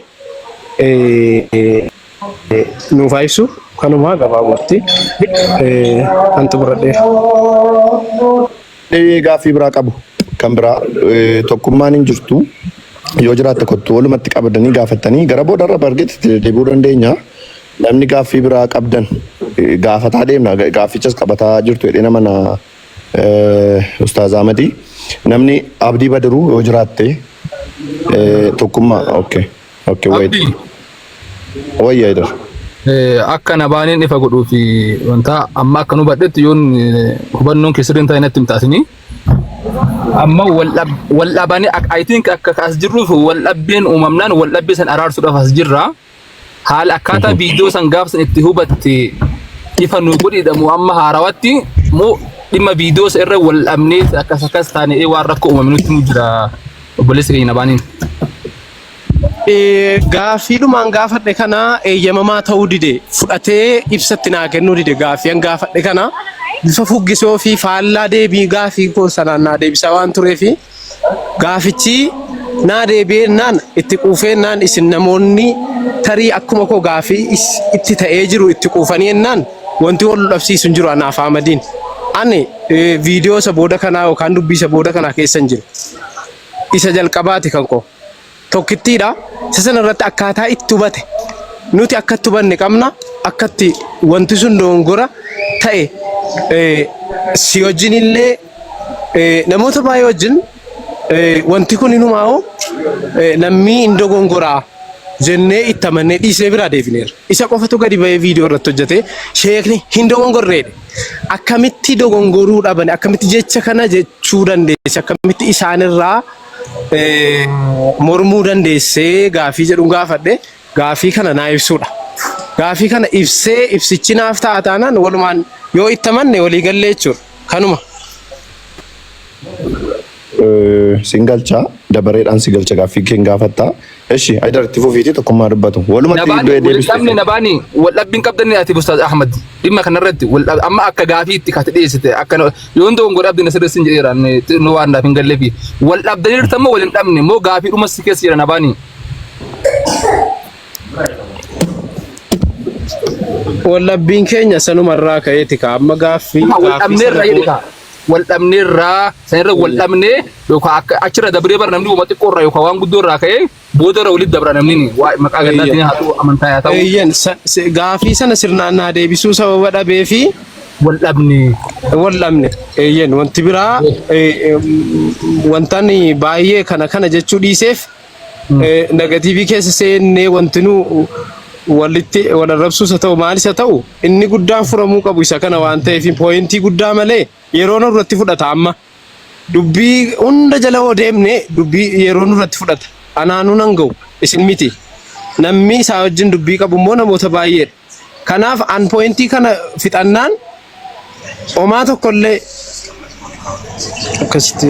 nuuf ibsu kanumaa gabaabatti kan xumuradheera. Gaaffii biraa qabu kan biraa tokkummaan hin jirtu yoo jiraatte kottu walumatti qabdanii gaafattanii gara boodarra bargeetti deebi'uu dandeenya. Namni gaaffii biraa qabdan gaafataa deemna. Gaaffichas qabataa jirtu jedhee nama na Ustaaz Ahmadi. Namni Abdii Badiruu yoo jiraatte tokkummaa wait. Wayyaa idar. Akka nabaaniin ifa godhuu fi wanta amma akka nu badhetti yoon hubannoon keessatti hin ta'inetti himtaasini. Amma wal dhabanii I think akka as jirruuf wal dhabbeen uumamnaan wal dhabbee san araarsuudhaaf as jirra. Haala akkaataa viidiyoo san gaafa san itti hubatte ifa nu godhidhamu amma haarawatti moo dhimma viidiyoo irra wal dhabnee akkas taanee waan rakkoo uumame nutti nu jira obboleessi keenya nabaaniin. Gaaffiidhumaan gaafadhe kana eeyyamamaa ta'uu dide fudhatee ibsatti naa kennuu dide gaaffiin gaafadhe kana bifa fuggisoo fi faallaa deebii gaaffii koo sanaan naa deebisaa waan tureefi gaaffichi naa deebi'ennaan itti quufeennaan isin namoonni tarii akkuma koo gaaffii itti ta'ee jiru itti quufanii ennaan wanti wal dhabsiisu hin jiru anaaf Ahmadiin. Ani viidiyoo isa booda kanaa yookaan dubbii isa booda kanaa keessa hin jiru. Isa jalqabaati kan koo. Tokkittiidha. Isa sanarratti akkaataa itti hubate nuti akka itti hubanne qabna akkatti wanti sun dogongora ta'e si wajjin illee namoota baay'ee wajjin wanti kun inumaa'u namni hin dogongoraa jennee itti amannee dhiisnee biraa deebineera. Isa qofatu gadi ba'ee viidiyoo irratti hojjete sheekni hin dogongorreedhe. Akkamitti dogongoruu dhaban akkamitti jecha kana jechuu dandeesse akkamitti isaanirraa mormuu dandeessee gaaffii jedhuun gaafadhe gaaffii kana naa ibsuudha. Gaaffii kana ibsee ibsichi naaf ta'a taanaan walumaan yoo itti amanne walii gallee jechuudha. Kanuma. Singalcha dabareedhaan singalcha gaaffii keen gaafatta. Eshi aydar itti fufiiti tokkummaa dubbatu. Walumatti iddoo deebisuu. Namni nabaani wal dhabbiin qabdanii ati Ustaaz Ahmad dhimma kanarratti amma akka gaaffii itti kate dhiyeessite akka yoon dogongora dhabdina sirreessin jedheera nu waan naaf hin galleefi wal dhabdanii jirtammoo wal hin dhabne moo gaaffii dhuma si keessa jira nabaani. Wal dhabbiin keenya sanumarraa ka'eeti ka amma gaaffii wal dhabneerraa sanirra wal dhabnee yookaan achirra dabree bara namni uummata xiqqoorraa yookaan waan guddoorraa ka'ee boodarra walitti dabra namni maqaa gandaatiin haa ta'u amantaa haa ta'u. Eeyyan gaaffii sana sirnaan naa deebisuu sababa dhabee fi wal dhabne eeyyan wanti biraa wantan baay'ee kana jechuu dhiiseef negatiivii keessa seennee wanti nu walitti wal arrabsuus haa ta'u maalis haa ta'u inni guddaan furamuu qabu isa kana waan ta'eef pooyintii guddaa malee yeroo nurratti fudhata amma dubbii hunda jala oo deemne dubbii yeroo nurratti fudhata anaanuu nan ga'u isin miti namni isaa wajjin dubbii qabu immoo namoota baay'eedha. Kanaaf an pooyintii kana fixannaan homaa tokkollee akkasitti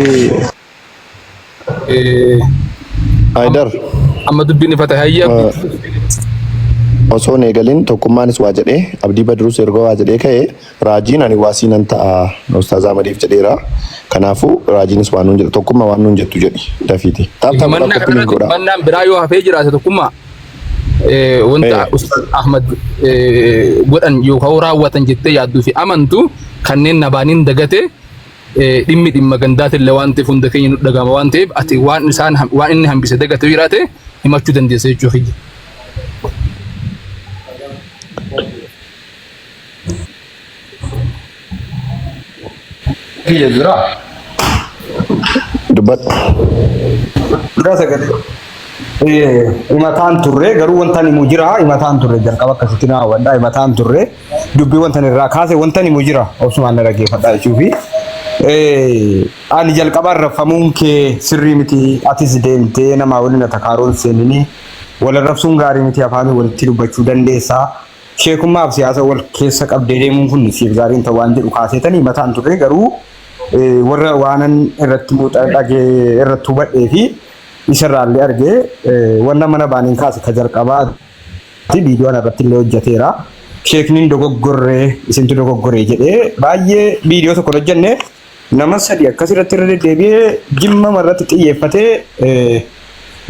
Aydar amma dubbiin ifata hayyaa osoo neegalin tokkummaanis waa jedhee Abdii Badiruu erga waa jedhee ka'ee raajiin ani waasii nan ta'a Ustaaz Ahmadiif jedheera. Kanaafuu raajiinis waan nuun jedhu tokkummaa waan nuun jettu jedhi dafiiti. Mannaan biraa yoo hafee jiraate tokkummaa wanta Ustaaz Ahmad godhan yookaan raawwatan jettee yaadduu fi amantu kanneen nabaaniin dagate dhimma gandaatillee waan ta'eef hunda keenya nu dhagama waan ta'eef ati waan inni hambise dagate jiraate himachuu dandeessa jechuudha. Iya jira. Dubat. Jira sagale. Imataan turre garuu wanta ni mujira imataan turre jalqaba akkasitti na wanda imataan turre dubbii wanta ni irraa kaase wanta ni mujira obsumaan na dhageeffadha jechuufi. Ani jalqaba rafamuun kee sirrii miti atis deemtee nama waliin takaaroon seenini wal rabsuun gaarii miti afaan walitti dubbachuu dandeessaa. Sheekummaaf siyaasa wal keessa qabdee deemuun kun siif gaariin ta'uu waan jedhu kaaseetanii mataan turre garuu warra waanan irratti dhagee irratti hubadhee fi isarraallee argee wanna mana baaniin kaase ka jalqabaatti viidiyoon irratti illee hojjeteera. Sheekniin dogoggorree isintu dogoggoree jedhee baay'ee viidiyoo tokko hojjenne nama sadi akkasirratti irra deddeebi'ee jimma irratti xiyyeeffatee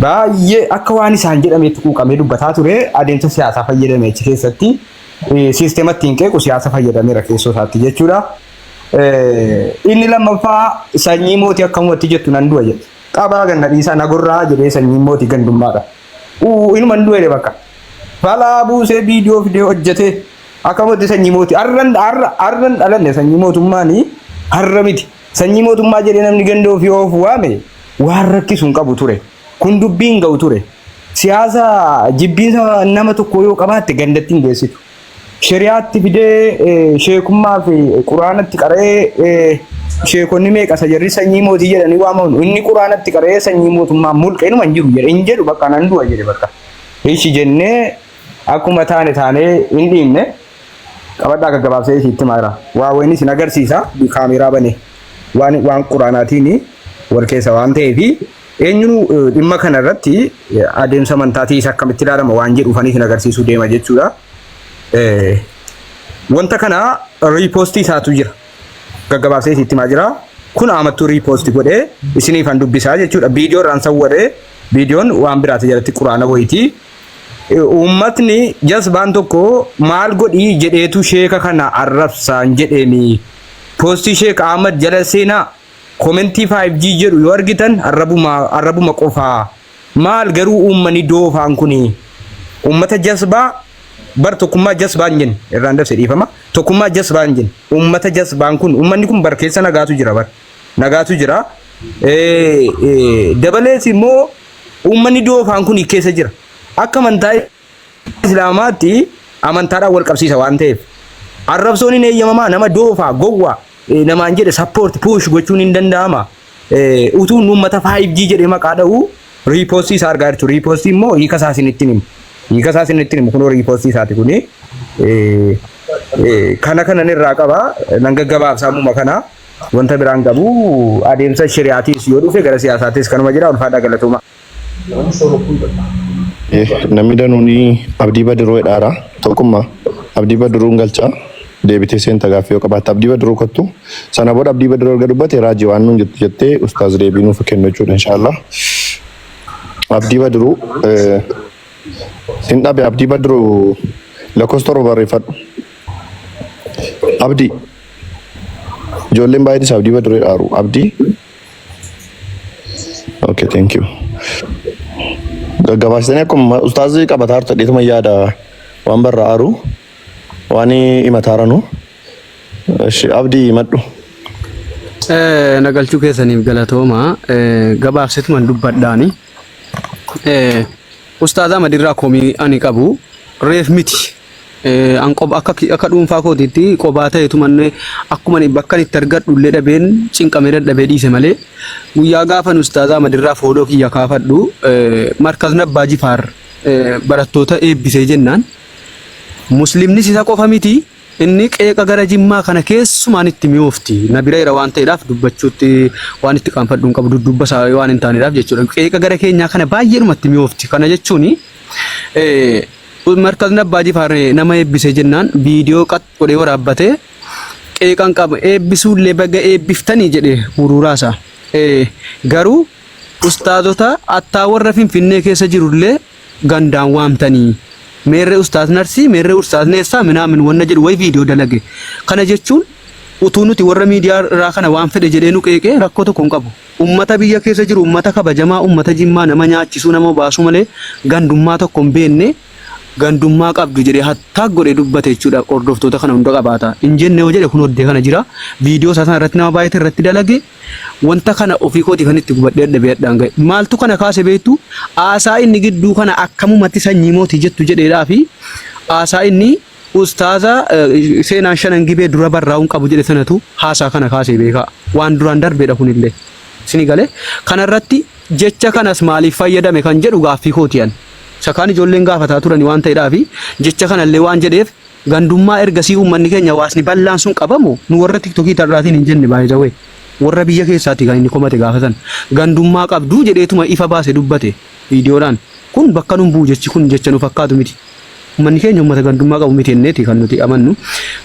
baay'ee akka waan isaan jedhametti quuqamee dubbataa ture adeemsa siyaasaa fayyadamee achi keessatti siisteematti hin qeequ siyaasa fayyadameera keessoo isaatti jechuudha. Inni lammaffaa sanyii mootii akkamumatti jettu nan du'a jedhe. qabaa ganna dhiisaa nagurraa jedhee sanyii mootii gandummaadha. Ilma hin du'e bakka. Falaa buusee viidiyoo fidee hojjetee akkamitti sanyii mootii arran dhalanne sanyii mootummaanii har'a miti. Sanyii mootummaa jedhee namni ganda ofii oofu waame waan rakkisuun qabu ture. Kun dubbiin ga'u ture. Siyaasa jibbiinsa nama tokko yoo qabaatte gandatti hin geessitu. Shari'aatti fidee sheekummaa fi quraanatti qaree sheekonni meeqa jarri sanyii mootii jedhanii waamamu inni quraanatti qaree sanyii mootummaa mulqa inuma hin jiru jedhe hin jedhu bakka nan du'a jedhe bakka. Ishi jennee akkuma taane hin dhiinne qabadhaa gaggabaabsee isiitti maara. Waa wayni isin agarsiisa kaameeraa bane waan quraanaatiin wal keessa waan ta'eefi eenyuun dhimma kanarratti adeemsa amantaatii akkamitti ilaalama waan jedhuufanii isin agarsiisuu deema jechuudha. Wanta kana riipoostii isaatu jira. Gaggabaabsee isiitti maa jira. Kun amattuu riipoostii godhee isiniif han dubbisaa jechuudha. Viidiyoo irraan sawwadee viidiyoon waan biraati jalatti quraana wayitii. Uummatni jasbaan tokko maal godhii jedheetu sheeka kana arrabsaan jedheemi. Poostii sheek Ahmad jala seenaa komentii 5G jedhu yoo argitan arrabuma qofaa. Maal garuu uummanni doofaan kuni uummata jasbaa bar tokkummaa jasbaan jenni irraan dabse dhiifama. Tokkummaa jasbaan jenni uummata jasbaan kun uummanni kun bar keessa nagaatu jira. Dabalees immoo uummanni doofaan kun keessa jira. Akka amantaa Islaamaatti amantaadhaan wal qabsiisa waan ta'eef arrabsoon hin eeyyamamaa nama doofaa gowwaa namaan jedhe sappoort puush gochuun hin danda'ama. Utuun uummata 5G jedhee maqaa dha'u riipoostii isaa argaa jirtu. Riipoostii immoo hiika isaa isinitti himu kunoo riipoostii isaati kuni. Kana irraa qaba nan gaggabaabsaa muuma kana wanta biraan qabu adeemsa shari'aatiis yoo dhufe gara siyaasaatiis kanuma jira ulfaadhaa galatooma. Namni danuuni Abdii Badiroo jedhaara. Tokkummaa Abdii Badiroon galchaa deebitee seenta gaaffii yoo qabaatte Abdii Badiroo kottu sana booda Abdii Badiroo erga dubbate raajii waan nuun jettee ustaaz deebii nuuf kennu jechuudha inshaallah. Abdii Badiroo sin dhabe Abdii Badiroo lakkoofsa barreeffadhu. Abdii ijoolleen baay'eenis Abdii Badiroo jedhaaru. Abdii okay, thank you. Gaggabaasitanii akkuma ustaazii qabataa turte dheetuma yaada waan barraa aaru waan himataaranu. Abdii madhu. Nagalchuu keessaniif galatooma. Gabaabsituman dubbadhaani. Ustaazaa madirraa komii ani qabu reef miti. An qoba akka dhuunfaa kootiitti qobaa ta'etu manne akkuma bakka itti argadhu illee dhabeen cinqamee dadhabee dhiise malee guyyaa gaafan ustaazaa madirraa fooloo kiyya kaafadhu markazna abbaa jifaar barattoota eebbisee jennaan muslimnis isa qofa miti inni qeeqa gara jimmaa kana keessumaan itti mi'oofti na bira jira waan ta'eedhaaf dubbachuutti waan itti qaanfadhu hin qabu dudduuba isaa waan hin taaneedhaaf jechuudha qeeqa gara keenyaa kana baay'eedhumatti mi'oofti kana jechuuni markazna abbaa jifaar nama eebbisee jennaan viidiyoo qat godhee waraabbatee qeeqan qaba eebbisuullee baga eebbiftanii jedhe huruuraasa garuu ustaazota attaa warra finfinnee keessa jirullee gandaan waamtanii meerre ustaaz narsii meerre ustaaz neessaa minaamin wanna jedhu way viidiyoo dalage kana jechuun utuu nuti warra miidiyaa irraa kana waan fedhe jedhee nu qeeqee rakkoo tokko hin qabu ummata biyya keessa jiru ummata kabajamaa ummata jimmaa nama nyaachisuu nama baasuu malee gandummaa tokko hin beenne gandummaa qabdu jedhee hattaa godhee dubbate jechuudha hordoftoota kana hunda qabaata hin jenne yoo jedhe kun oddee kana jira viidiyoo isaa irratti nama baay'ee irratti dalage wanta kana ofii kooti kan itti gubadhee dhabeedhaan gahe maaltu kana kaase beektu aasaa inni gidduu kana akkamumatti sanyii mootii jettu jedheedhaa fi aasaa inni ustaaza seenaan shanan gibee dura barraa'uun qabu jedhe sanatu haasaa kana kaase beeka waan duraan darbeedha kunillee sini galee kanarratti jecha kanas maaliif fayyadame kan jedhu gaaffii kootiyan sakaan ijoolleen gaafataa turani waan ta'eedhaa fi jecha kanallee waan jedheef gandummaa ergasii uummanni keenya hawaasni bal'aan sun qabamu nu warra tiktokii tarraatiin hin jenne baay'ee ta'e warra biyya keessaatti kan inni komate gaafatan gandummaa qabdu jedheetuma ifa baase dubbate viidiyoodhaan kun bakka nun buu jechi kun jecha nu fakkaatu miti uummanni keenya uummata gandummaa qabu miti enneeti kan nuti amannu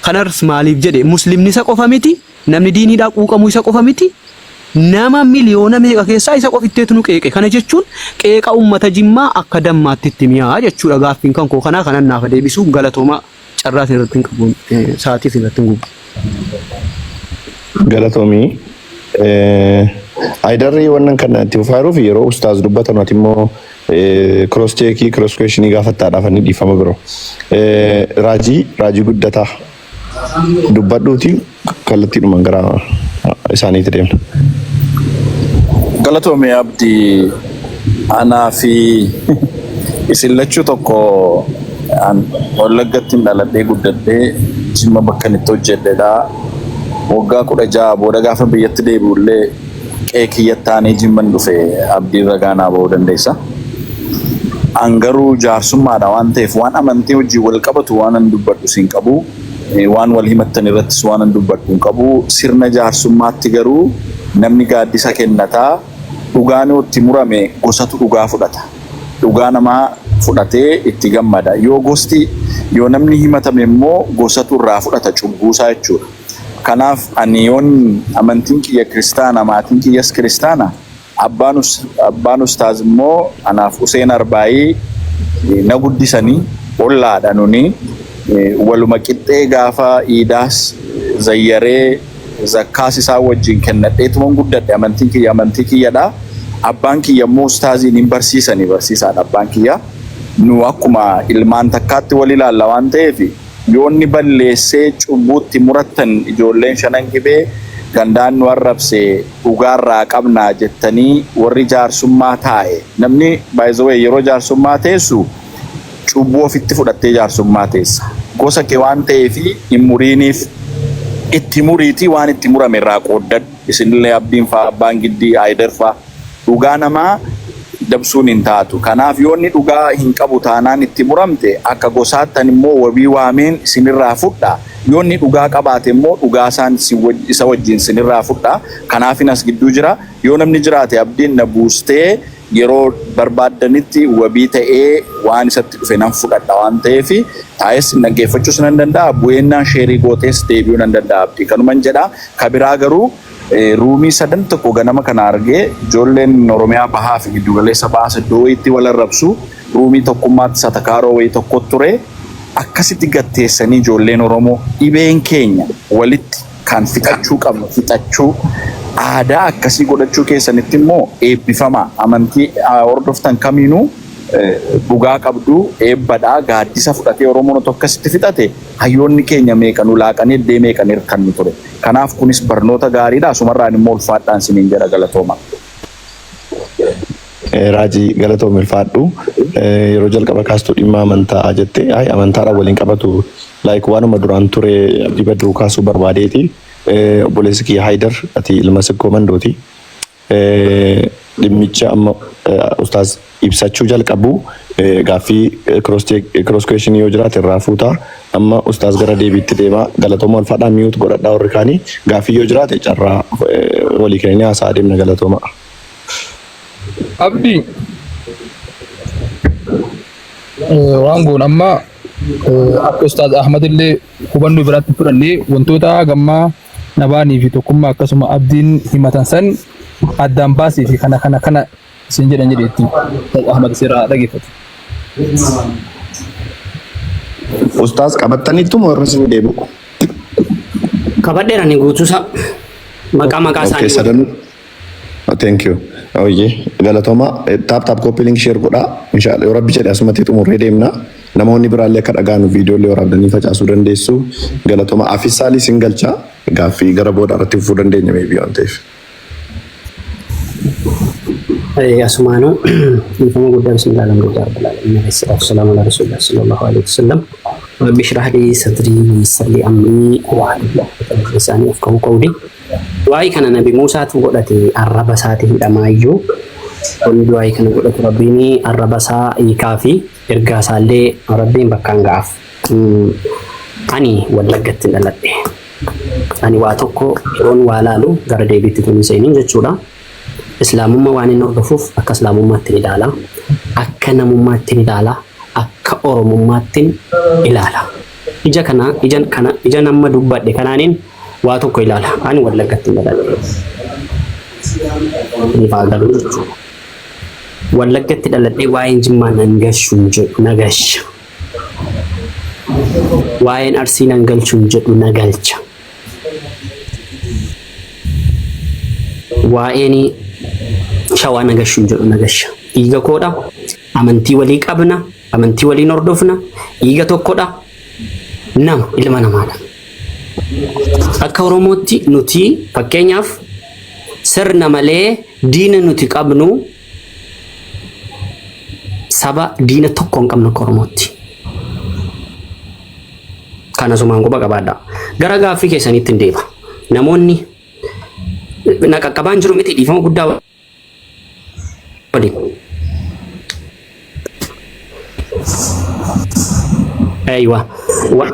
kanas maaliif jedhe muslimni isa qofa miti namni diiniidhaa quuqamuu isa qofa miti nama miliyoona meeqa keessaa isa qofitteetu nu qeeqe kana jechuun qeeqa uummata jimmaa akka dammaatti itti mi'aa jechuudha gaaffiin kan koo kanaa kanan naaf deebisuu galatooma carraa irratti hin qabu sa'aatii irratti hin gubu. Galatoomii Haidarri wannan kan itti fufaaruuf yeroo ustaaz dubbatan ati immoo cross checkii cross questionii gaafattaadhaaf inni dhiifama biroo. Raajii guddataa dubbadhuuti kallattiidhumaan gara isaaniitti deemna. Galatoomee Abdii anaa fi isin lachuu tokko Wallaggaatti dhaladhee guddadhee Jimma bakka itti hojjedheedha. Waggaa 16 booda gaafa biyyatti deebi'ullee qeekiyyattaanii Jimman dhufe Abdiin ragaanaa ba'uu dandeessa. Angaruu jaarsummaadha waan ta'eef waan amantii hojii wal qabatu waan an dubbadhu siin qabu. Waan wal himattan irrattis waan an dubbadhu hin qabu. Sirna jaarsummaatti garuu namni gaaddisa kennataa dhugaan itti murame gosatu dhugaa fudhata. Dhugaa namaa fudhatee itti gammada. Yoo namni himatame immoo gosatu irraa fudhata cubbuusaa jechuudha. Kanaaf ani yoon amantiin kiyya kiristaana maatiin kiyyas kiristaana abbaan ustaaz immoo anaaf Useen Arbaayii na guddisanii ollaadha nuni waluma qixxee gaafa iidaas zayyaree zakkaas isaa wajjin kennadheetuman guddadhe amantii kiyyadha. Abbaan kiyya immoo ustaaziin hin barsiisaadha abbaan kiyya. Nu akkuma ilmaan takkaatti wal ilaalla waan ta'eef yoonni balleessee cubbuutti murattan ijoolleen shanan gibee gandaan nu arrabsee dhugaarraa qabnaa jettanii warri jaarsummaa taa'e namni baay'ee yeroo jaarsummaa teessu cubbuu ofitti fudhattee jaarsummaa teessa. Gosa kee waan ta'eef hin muriiniif itti muriitii waan itti murame irraa qooddadhu. Isinillee Abdiin fa'aa abbaan giddii Haayidar fa'aa dhugaa namaa dabsuun hin taatu. Kanaaf yoonni dhugaa hin qabu taanaan itti muramte akka gosaattan immoo wabii waameen isinirraa fudha. Yoonni dhugaa qabaate immoo dhugaa isaan isa wajjin isinirraa fudha. Kanaaf inas gidduu jira. Yoo namni jiraate Abdiin na buustee yeroo barbaaddanitti wabii ta'ee waan isatti dhufe nan fudhadha waan ta'eef taa'es dhaggeeffachuus nan danda'a. Bu'eennaan sheerii gootees deebi'uu nan danda'a Abdii. Kanuman jedha. Kabiraa garuu ruumii 3 tokko ganama kana argee ijoolleen Oromiyaa bahaa fi giddugaleessa baasa iddoo itti wal arrabsu ruumii tokkummaatti satakaaroo wayii tokko ture akkasitti gatteessanii ijoolleen Oromoo dhibeen keenya walitti kan fixachuu qabnu fixachuu aadaa akkasii godhachuu keessanitti immoo eebbifama amantii hordoftan kamiinuu dhugaa qabdu eebbadhaa gaaddisa fudhatee Oromoon tokkasitti fixate hayyoonni keenya meeqan ulaaqanii iddee meeqan hirkannu ture. Kanaaf kunis barnoota gaariidha. Asumarraan immoo ulfaadhaan siniin jedha galatooma. Raajii galatooma ulfaadhu. Yeroo jalqaba kaastuu dhimma amantaa jette amantaadhaan waliin qabatu waanuma duraan ture Abdii Badduu kaasuu barbaadeeti. Obboleessi kiyya Haayidar ati ilma sikkoo mandooti. Dhimmicha amma ustaaz ibsachuu jalqabu gaaffii cross question yoo jiraate irraa fuuta. Amma ustaaz gara deebiitti deema galatooma ulfaadhaan miyuut godhadhaa warri kaanii gaaffii yoo jiraate carraa walii keenyaa haasaa deemna galatooma. Abdii waan goon amma akka ustaaz Ahmad illee hubannoo biraatti fudhannee wantoota gammaa nabaanii fi tokkummaa akkasuma Abdiin himatan san addaan baasii fi kana isin jedhan jedheetti Ahmad sirraa dhageeffatu. Ustaaz qabattaniittu moo irra isin deebi'u? Qabadheerani guutuusa maqaa isaanii. Thank you. Oye, galatooma tap copy link share godha. Inshallah yoo rabbi jedhe asumatti xumurree deemna. Namoonni biraallee akka dhagaanu viidiyoolee waraabdanii facaasuu dandeessu. Galatooma afisaalii sin galcha. Gaaffii gara booda irratti fufuu dandeenya maybe waan ta'eef. Asumaanu infama guddaa bismillah alhamdulillah rabbil alamin wassalamu ala rasulillah sallallahu alaihi wasallam. Rabbi shrah li sadri wa yassir li amri wahlul 'uqdatan min lisani yafqahu qawli. Waa'ee kana Nabi Muusaatu godhate arraba isaatii hidhamaayyuu wanni waa'ee kana godhatu Rabbiin arraba isaa hiikaa fi ergaa isaallee Rabbiin bakkaan ga'aaf. Ani Wallaggatti dhaladhe. Ani waa tokko yeroon waa laalu gara deebiitti tuni seeniin jechuudha. Islaamummaa waan inni hordofuuf akka islaamummaatti ni ilaala. Akka namummaatti ni ilaala. Akka oromummaatti ilaala. Ija nama dubbadhe kanaaniin waa tokko ilaala. Ani Wallaggatti dhaladhe. Ni faagalu jechuudha. Wallaggatti dhaladhe waa'een Jimmaa nan gashuun jedhu na gasha. Waa'een Arsii nan galchuun jedhu na galcha. Waa'een shawaa nagashuun jedhu nagasha. Dhiiga koodha. Amantii walii qabna. Amantii walii hordofna. Dhiiga tokkodha. Nama ilma namaadha. Akka Oromootti nuti fakkeenyaaf sirna malee diina nuti qabnu saba diina tokko hin qabnu akka Oromootti. Kana sumaan quba qabaadha. Gara gaaffii keessaniitti hin deeba. Namoonni naqaqqabaan jiru miti dhiifama guddaa waliin. Aywa.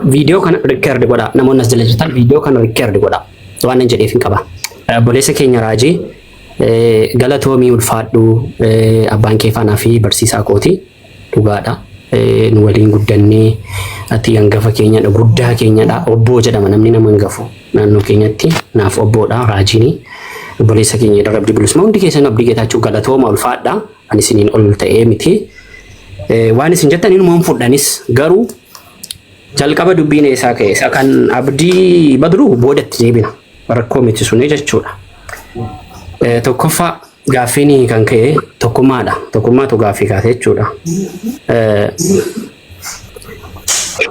Video kana record godha. Namoonni as jala jirtan video kana record godha. Waan hin jedheef hin qaba. Boleessa keenya Raajii galatoomii ulfaadhu abbaan kee faanaa fi barsiisaa kooti dhugaadha. Nu waliin guddannee ati hangafa keenyadha guddaa keenyadha obboo jedhama namni nama hangafu naannoo keenyatti naaf obboodha Raajiini. Boleessa keenya irra abdii bilisummaa hundi keessan abdii geetaachuu galatooma ulfaadha. Ani isiniin ol ta'ee miti. Waan isin jettan inumaan fudhanis garuu jalqaba dubbiin eessaa ka'e isa kan abdii badru boodatti deebina rakkoo miti suni jechuudha. Tokkoffaa gaaffiin kan ka'e tokkummaadha. Tokkummaatu gaaffii kaase jechuudha.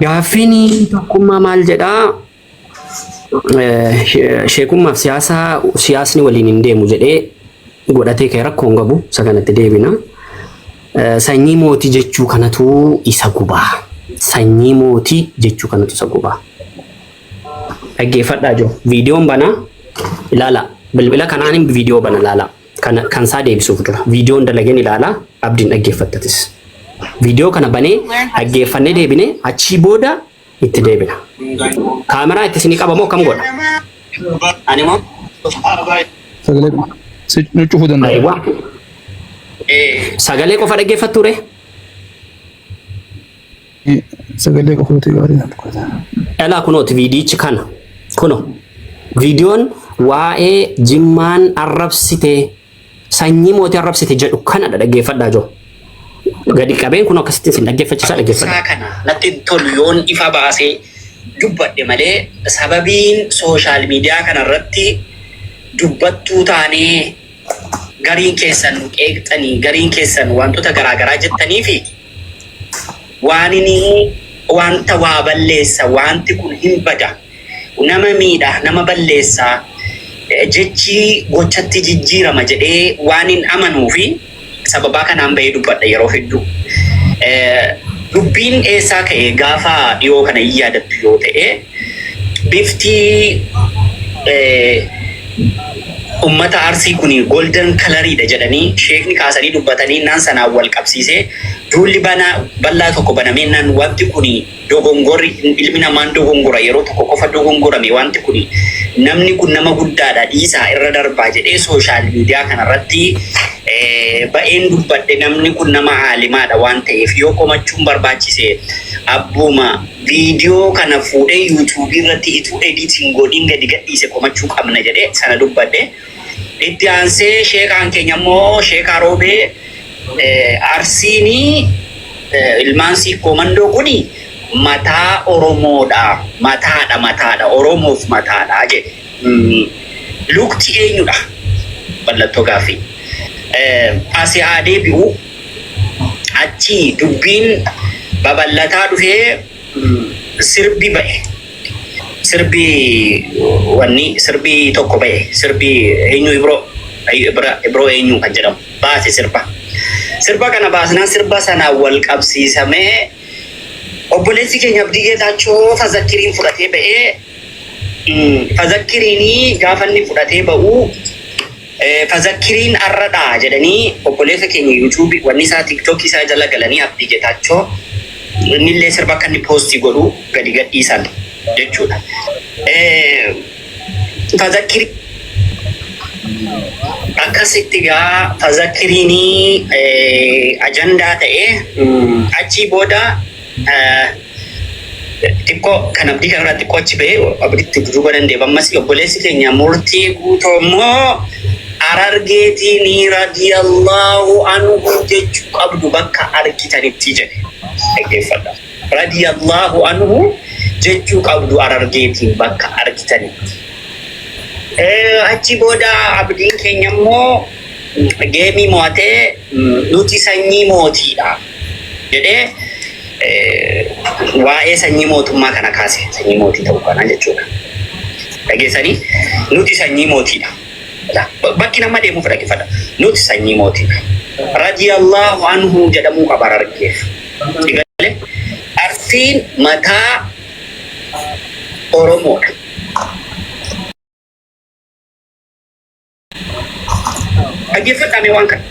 Gaaffiin tokkummaa maal jedhaa? Sheekummaaf siyaasni waliin hin deemu jedhee godhatee ka'e rakkoon qabu isa kanatti deebina. Sanyii mootii jechuu kanatu isa gubaa. Sanyii mootii jechuu kanatu isa gubaa. Dhaggeeffadhaa jiru. Viidiyoon banaa ilaala. Bilbila kanaan viidiyoo bana ilaala. Kan isaa deebisuuf dura. Viidiyoon dalageen ilaala. Abdiin dhaggeeffattatis. Viidiyoo kana banee dhaggeeffannee deebine achii booda itti deebina. Kaameraa itti isinii qabamoo akkam godha? Ani moo? Sagalee nu cufuu danda'a. Sagalee qofa dhaggeeffattu ree? Sagalee qofa nuti gaarii na. Elaa kunooti viidiyichi kana. Kuno. Viidiyoon waa'ee Jimmaan arrabsite sanyii mootii arrabsite jedhu kanadha dhaggeeffadhaa jiru. Gadi qabeen kun akkasitti isin dhaggeeffachiisaa dhaggeeffadha. Kana natti tolu yoon ifa baasee dubbadhe malee sababiin sooshaal miidiyaa kanarratti dubbattuu taanee gariin keessan qeeqxanii gariin keessan wantoota garaagaraa jettanii fi waan inni wanta waa balleessa wanti kun hin bada nama miidha nama balleessa jechi gochatti jijjiirama jedhee waan hin amanuu fi sababaa kanaan bahee dubbadha yeroo hedduu. Dubbiin eessaa ka'e gaafa dhiyoo kana hin yaadattu yoo ta'e bifti ummata Arsii kuni golden coloriidha jedhanii sheekni kaasanii dubbatanii naan sanaan wal qabsiisee duulli bal'aa tokko banamee naan wanti kuni dogongorri ilmi namaan dogongora yeroo tokko qofa dogongorame wanti kuni namni kun nama guddaadha dhiisaa irra darbaa jedhee sooshaal miidiyaa kanarratti ba'een dubbadhe namni kun nama aalimaadha waan ta'eef yoo komachuun barbaachise abbuma viidiyoo kana fuudhee yuutuubii irratti ituu ediitiin godhiin gadi gadhiise komachuu qabna jedhee sana dubbadhe. Itti aansee sheekaan keenya immoo sheekaa roobee Arsiinii ilmaan siikoo mandoo kuni mataa Oromoodha. Mataadha. Oromoof mataadha jedhe. Lukti eenyudha? Mallattoo gaaffii. Asii haa deebi'u achi dubbiin babal'ataa dhufee sirbi ba'e. Sirbi tokko ba'e. Sirbi eenyu Ibroo eenyu kan jedhamu baase sirba. Sirba kana baasnaan sirba sanaan wal qabsiisamee obboleessi keenya Abdii Geetaachoo Fazakkiriin fudhatee ba'ee Fazakkiriin gaafa inni fudhatee ba'u Fazakkiriin arradhaa jedhanii obboleessa keenya yuutuubii wanni isaa tiiktookii isaa jala galanii Abdii Geetaachoo innillee sirba akka inni poostii godhu gadi gadhiisan jechuudha. Fazakkiriin akkasitti gaa Fazakkiriin ajandaa ta'ee achii booda xiqqoo kan Abdii kanarraa xiqqoo achi ba'ee Abdiitti duuba dandeeba ammas obboleessi keenya murtii guutoo immoo Arargeetiin radiyallahu anhu jechuu qabdu bakka argitanitti jedhe dhaggeeffadha. Radiyallahu anhu jechuu qabdu Arargeetiin bakka argitanitti. Achi booda Abdiin keenya immoo geemii mo'atee nuti sanyii mootiidha jedhee waa'ee sanyii mootummaa kana kaase sanyii mootii ta'uu kana jechuudha. Dhageessanii nuti sanyii mootiidha. Bakki nama deemuuf dhaggeeffadha. Nuti sanyii mootiidha. Radiyallahu anhu jedhamuu qaba argeef. Arsiin mataa Oromoodha. Dhaggeeffadhaame waan kana.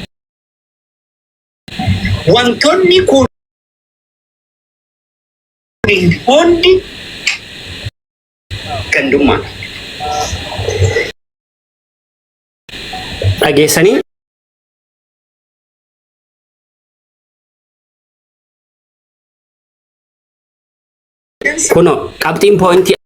Wantoonni kun hundi gandummaadha. Dhageessanii kuno qabxiin poointii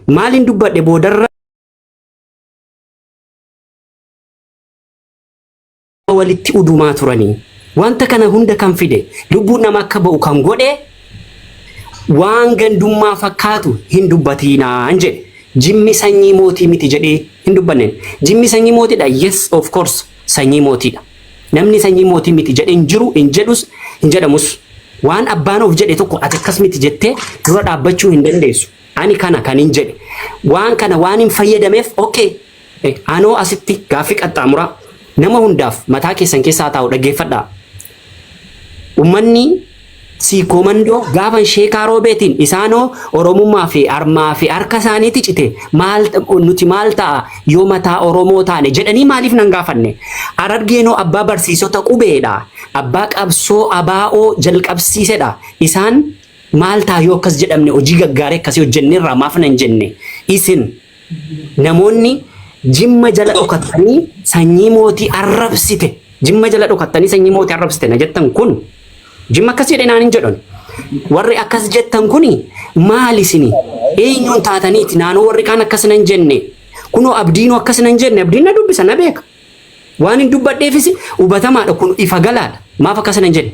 maalin dubbadhe boodarra walitti udumaa turanii wanta kana hunda kan fide lubbuun nama akka ba'u kan godhe waan gandummaa fakkaatu hin dubbatiinaan jedhe jimmi sanyii mootii miti jedhee hin dubbanneen jimmi sanyii mootiidha yes of course sanyii mootiidha namni sanyii mootii miti jedhe hin jiru hin jedhus hin jedhamus waan abbaan of jedhe tokko ati akkas miti jettee dura dhaabbachuu hin dandeessu ani kana kan hin jedhe waan kana waan hin fayyadameef okay anoo asitti gaaffii qaxxaamuraa nama hundaaf mataa keessan keessaa taa'u dhaggeeffadhaa. Uummanni siikoomandoo gaafa sheekaa roobeetiin isaanoo Oromummaa fi armaa fi harka isaaniitti cite nuti maal ta'a yoo mataa Oromoo taane jedhanii maaliif nan gaafanne? Arargeenoo abbaa barsiisota qubeedha. Abbaa qabsoo abaa'oo jalqabsiisedha. Isaan maal ta'a yoo akkas jedhamne hojii gaggaarii akkasii hojjenneerraa maaf nan jenne? Isin namoonni jimma jala dhokattanii sanyii mootii arrabsite jimma jala dhokattanii sanyii mootii arrabsite na jettan kun jimma akkas jedhe naan hin jedhan warri akkas jettan kuni maal isini eenyuun taataniiti naannoo warri kaan akkas nan jenne kunoo abdiinoo akkas nan jenne abdiin na dubbisa na beeka waan hin dubbadheefis hubatamaadha kun ifa galaadha maaf akkas nan jenne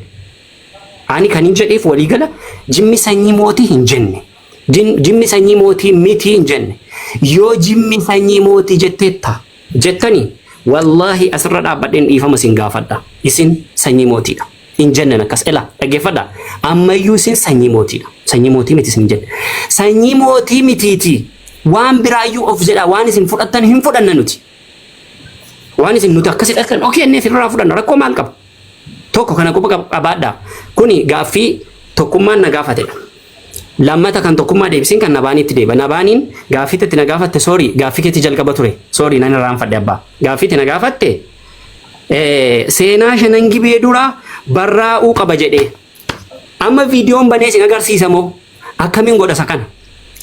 ani kan hin jedheef walii gala jimmi sanyii mootii hin jenne jimmi sanyii mootii miti hin jenne yoo jimmi sanyii mootii jettanii wallahi asirra dhaabbadheen dhiifama isin gaafadha isin sanyii mootiidha hin jenne akkas ela dhaggeeffadha ammayyuu isin sanyii mootiidha sanyii mootii miti isin jenne sanyii mootii mitiiti waan biraayyuu of jedha waan isin fudhattan hin fudhanna nuti waan isin nuti akkasi dhaqan okee inni irraa fudhanna rakkoo maal qaba tokko kana quba qabaadha kuni gaaffii tokkummaan na gaafatedha. Lammata kan tokkummaa deebisiin kan nabaaniitti deeba. Nabaaniin gaaffiitti na gaafatte sorry gaaffii keetti jalqaba ture. Sorry nan irraanfadhe abbaa. Gaaffiitti na gaafatte seenaa shanan gibee dura barraa'uu qaba jedhee. Amma viidiyoon banee isin agarsiisa moo akkamiin godha isa kana?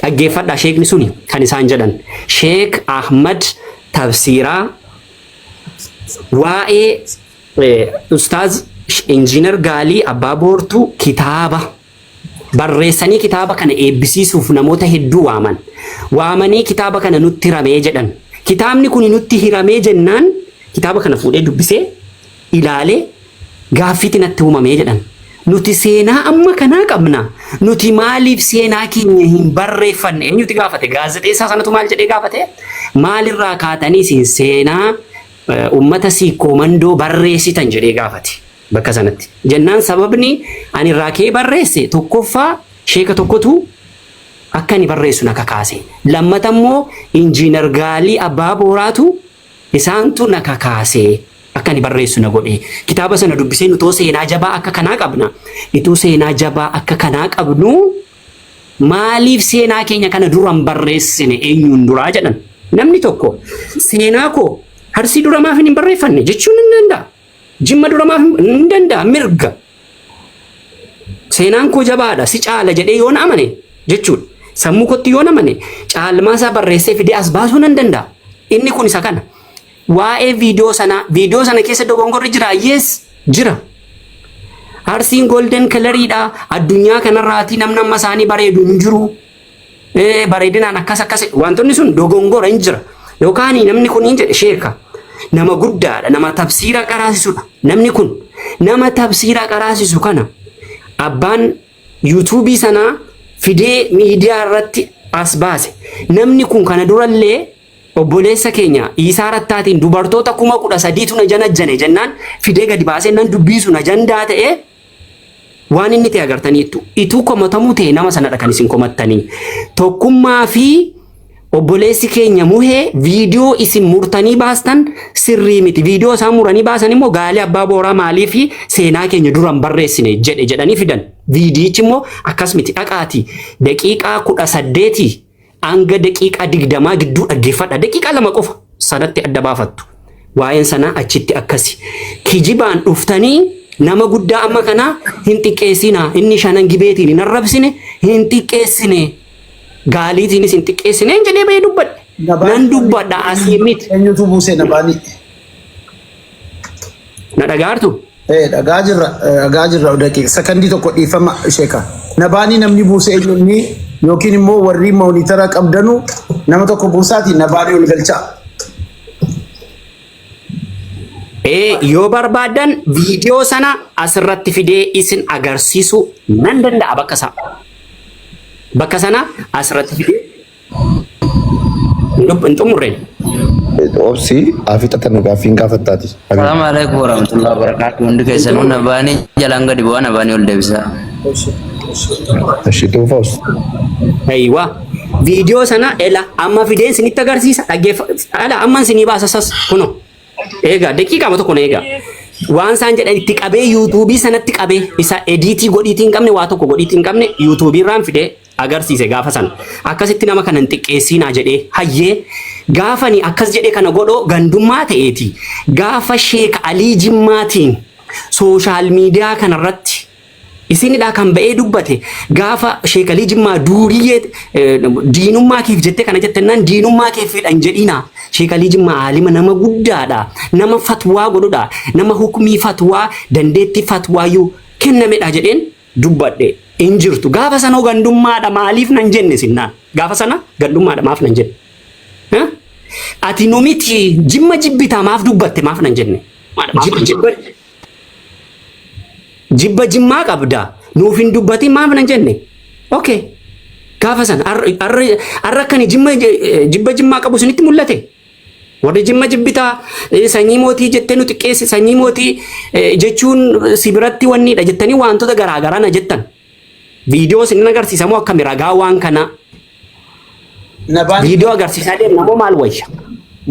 Dhaggeeffadhaa sheekni suni kan isaan jedhan. Sheek Ahmad Tafsiraa waa'ee Ustaaz Injiinar Gaalii Abbaa Boortuu kitaaba barreessanii kitaaba kana eebbisiisuuf namoota hedduu waamanii kitaaba kana nutti hiramee jedhan kitaabni kun nutti hiramee jennaan kitaaba kana fuudhee dubbisee ilaalee gaaffiitti natti uumamee jedhan nuti seenaa amma kanaa qabna nuti maaliif seenaa keenya hin barreeffanne eenyuti gaafate gaazexeessaa sanatu maal jedhee gaafate maalirraa kaatanii isin seenaa ummata siikoomandoo barreessitan jedhee gaafate. Bakka sanatti jennaan sababni ani irraa kee barreesse tokkoffaa sheeka tokkotu akka inni barreessu na kakaase lammata immoo injiinar Gaalii Abbaa Booraatu isaantu na kakaase akka inni barreessu na godhe kitaaba sana dubbisee nutoo seenaa jabaa akka kanaa qabna itoo seenaa jabaa akka kanaa qabnu maaliif seenaa keenya kana duran barreessine eenyuun duraa jedhan namni tokko seenaa koo harsii dura maaf hin barreeffanne jechuun hin danda'a. Jimma dura maaf hin danda'a mirga seenaan koo jabaadha si caala jedhee yoon amane jechuudha sammuu kootti yoon amane caalmaa isaa barreessee fidee as baasuu nan danda'a inni kun isa kana waa'ee viidiyoo sana keessa dogongorri jira yes jira arsiin golden kalariidha addunyaa kanarraati namni amma isaanii bareedu hin jiru bareedinaan akkas wantoonni sun dogongora hin jira yookaan namni kun hin jedhe sheeka nama guddaadha nama tafsiira qaraasisudha namni kun nama tafsiira qaraasisu kana abbaan yuutuubii sanaa fidee miidiyaa irratti as baase. Namni kun kana durallee obboleessa keenya Isaa Rattaatiin dubartoota 13,000tu na janajjane jennaan fidee gadi baasee nan dubbisu na jandaa ta'e waan inni ta'e agartaniittu. Ituu komatamuu ta'e nama sanadha kan isin komattanii. Tokkummaa fi obboleessi keenya Muhee viidiyoo isin murtanii baastan sirrii miti. Viidiyoo isaan muranii baasan immoo gaalii abbaa booraa maalii fi seenaa keenya duran barreessine jedhanii fidan. Viidiyichi immoo akkas miti dhaqaati daqiiqaa 18 hanga daqiiqaa 20 gidduu dhaggeeffadha. Daqiiqaa 2 qofa sanatti adda baafattu. Waa'een sanaa achitti akkasi. Kijibaan dhuftanii nama guddaa amma kana hin xiqqeessina. Inni shanan gibeetiin hin arrabsine hin xiqqeessine. Gaaliitiinis hin xiqqeessine hin jedhee bahee dubbadhe. Nan dubbadha asii miti. Eenyutu buusee nabaanii? Na dhagaartu? Dhagaa jirra daqiiqa sakandii tokko dhiifama sheeka. Nabaanii namni buusee eenyuuni yookiin immoo warri moonitara qabdanu nama tokko buusaati nabaanii ol galchaa. Yoo barbaadan viidiyoo sana asirratti fidee isin agarsiisu nan danda'a bakka isaa. Bakka sana asirratti fidee hin xumurreen. Obsi afixatan gaafiin gaafattaati. Assalamu alaikum warahmatullahi wabarakatuh. Hundi keessanuu nabaanii jalaan gadi bu'aa nabaanii ol deebisaa. Ashituu faus. Aywa. Viidiyoo sana ela amma fideen sinitti agarsiisa dhaggeeffadha. Amma sinii baasasas kuno. Egaa daqiiqaa tokko egaa. Waan isaan jedhan itti qabee yuutuubii sanatti qabee isa ediitii godhiitii hin qabne waa tokko godhiitii hin qabne yuutuubii irraan fidee agarsiise gaafa sana. Akkasitti nama kana hin xiqqeessinaa jedhee hayyee gaafani akkas jedhee kana godhoo gandummaa ta'eeti. Gaafa Sheek Alii Jimmaatiin sooshaal miidiyaa kanarratti isinidha kan ba'ee dubbate gaafa Sheek Alii Jimmaa duuriyyee diinummaa keef jettee kana jettennaan diinummaa keefidhan jedhina. Sheek Alii Jimmaa aalima nama guddaadha. Nama fatwaa godhudha. Nama hukumii fatwaa dandeetti fatwaayyuu kennamedha jedheen dubbadhe. Injirtu gaafa sana gandummaadha maaliif nan jenne sinnaan gaafa sana gandummaadha maaf nan jenne ati numiti jimma jibbita maaf dubbatte maaf nan jenne jibba jimmaa qabda nuuf hin dubbati maaf nan jenne okay gaafa sana arra kan jibba jimmaa qabu sunitti mul'ate warri jimma jibbita sanyii mootii jettee nu xiqqeessi sanyii mootii jechuun sibiratti wanniidha jettanii wantoota garaagaraa na jettan. Viidiyoo sin agarsiisamoo akkami ragaa waan kana viidiyoo agarsiisaa deemna moo maal wayya?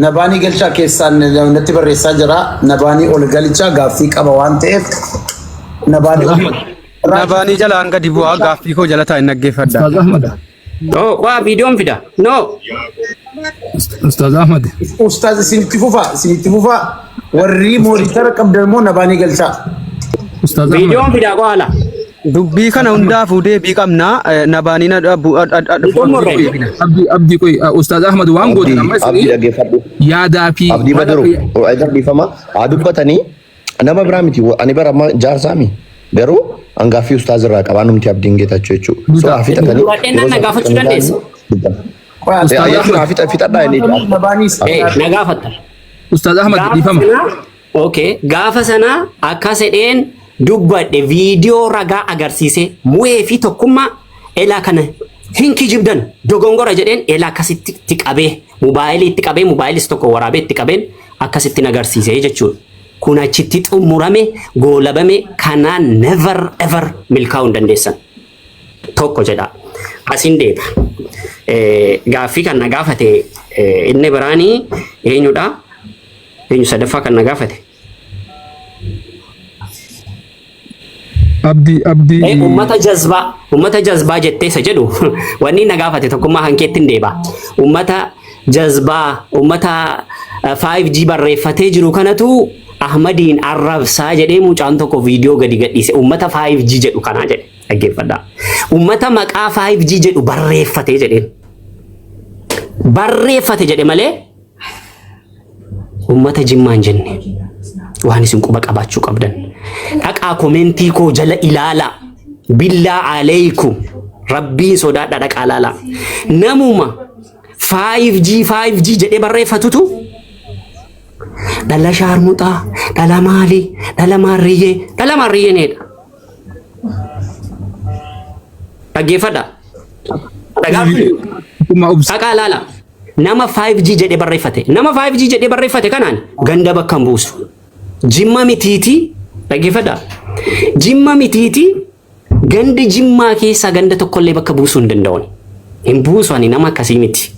Nabaanii galchaa keessaan natti barreessaa jira. Nabaanii ol galchaa gaaffii qaba waan ta'eef nabaanii jalaan gadi bu'aa gaaffii koo jala taa'in dhaggeeffadha. Oh, waa viidiyoon fida. No. Ustaz Ahmad. Ustaz isinitti fufa warri moonitara qabdan moo nabaanii galchaa? Viidiyoon fida koo haala. Dubbii kana hundaafuu deebii qabna nabaaniin abdii koy Ustaz Ahmad waan godhe amma abdii dhaggeeffadhu yaadaa fi abdii badaru dhaggeeffama haa dubbatanii nama biraa miti ani bara amma jaarsaami garuu hangaaffii Ustaaz irraa qabaa numti abdiin geetachuu jechuudha. So haa fixatanii na gaafachuu dandeessa. Fixadhaa inni na gaafatta. Ustaz Ahmad dhiifama. Okay gaafa sana akka sedheen dubbadhe viidiyoo ragaa agarsiise Muhee fi tokkummaa elaa kana hin kijibdan dogongora jedheen elaa akkasitti itti qabee moobaayilii itti qabee moobaayiliis tokko waraabee itti qabeen akkasitti agarsiise jechuudha. Kun achitti xumurame goolabame kanaan never ever milkaa'uu hin dandeessan. Tokko jedha. Asin deeba. Gaaffii kan na gaafate inni biraanii eenyudha? Eenyu sadaffaa kan na gaafate? Abdii ummata jazbaa jetteessa jedhu wanni na gaafate tokkummaa hankeetti hin deeba. Ummata jazbaa ummata 5G barreeffatee jiru kanatu Ahmadiin arrabsaa jedhee mucaan tokko viidiyoo gadi gadhiise ummata 5G jedhu kanaa jedhe dhaggeeffadhaa. Ummata maqaa 5G jedhu barreeffatee jedheen barreeffate jedhe malee ummata jimmaan jenne waan isin quba qabaachuu qabdan. Dhaqaa komentii koo jala ilaala billaa alaykum rabbiin sodaadha dhaqaa ilaala. Namuma 5G jedhee barreeffatutu dhala shaarmuxaa dhala maalii dhala maarriyyee needha. Dhaggeeffadha. Dhaqaa laala. Nama 5G jedhee barreeffate. Nama 5G jedhee barreeffate kanaan ganda bakka hin buusu. Jimma mitiiti. Dhaggeeffadha. Jimma mitiiti. Gandi Jimmaa keessaa ganda tokkollee bakka buusuu hin danda'u. Hin buusu ani nama akkasii miti.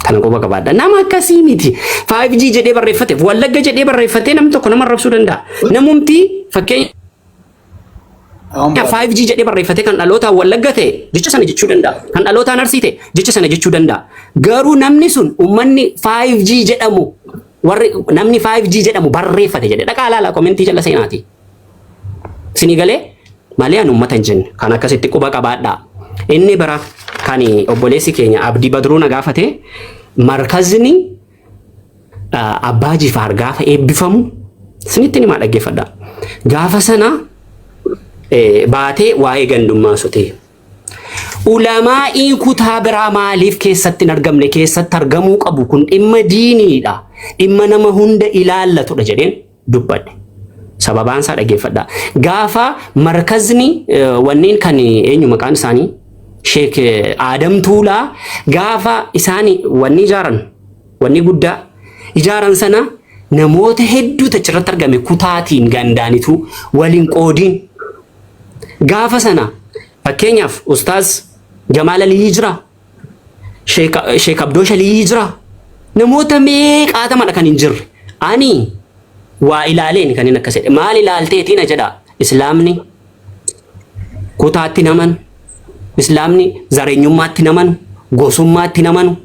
Kana qofa qabaadha. Nama akkasii miti. 5G jedhee barreeffate. Wallagga jedhee barreeffate namni tokko nama arrabsuu danda'a. Namumti fakkeenya 5G jedhee barreeffate kan dhalootaan Wallagga ta'e jecha sana jechuu danda'a. Kan dhalootaan Arsii ta'e jecha sana jechuu danda'a. Garuu namni sun uummanni 5G jedhamu warri namni 5G jedhamu barreeffate jedhe dhaqaa laala komentii jala seenaati. Sinii galee malee an uummata hin jenne kan akkasitti quba qabaadha. Inni bara kan obboleessi keenya Abdii Badruu na gaafate markazni Abbaa Jifaar gaafa eebbifamu sinitti nima dhaggeeffadha. Gaafa sana baatee waa'ee gandummaa sotee. Ulamaa'iin kutaa biraa maaliif keessatti hin argamne keessatti argamuu qabu kun dhimma diiniidha. Dhimma nama hunda ilaallatudha jedheen dubbadhe. Sababaan isaa dhaggeeffadha. Gaafa markazni wanneen kan eenyu maqaan isaanii Sheek Adam Tuulaa gaafa isaanii wanni ijaaran wanni guddaa ijaaran sana namoota hedduutu achirratti argame kutaatiin gandaanitu waliin qoodiin. Gaafa sana fakkeenyaaf Ustaaz Jamaal Alii jira. Sheek Abdoo Shalii jira. Namoota meeqaatamadha kan hin jirre. Ani waa ilaaleen kan hin akkasidhe. Maal ilaalteetiin jedha Islaamni kutaatti naman. Islaamni zareenyummaatti namanu, gosummaatti namanu,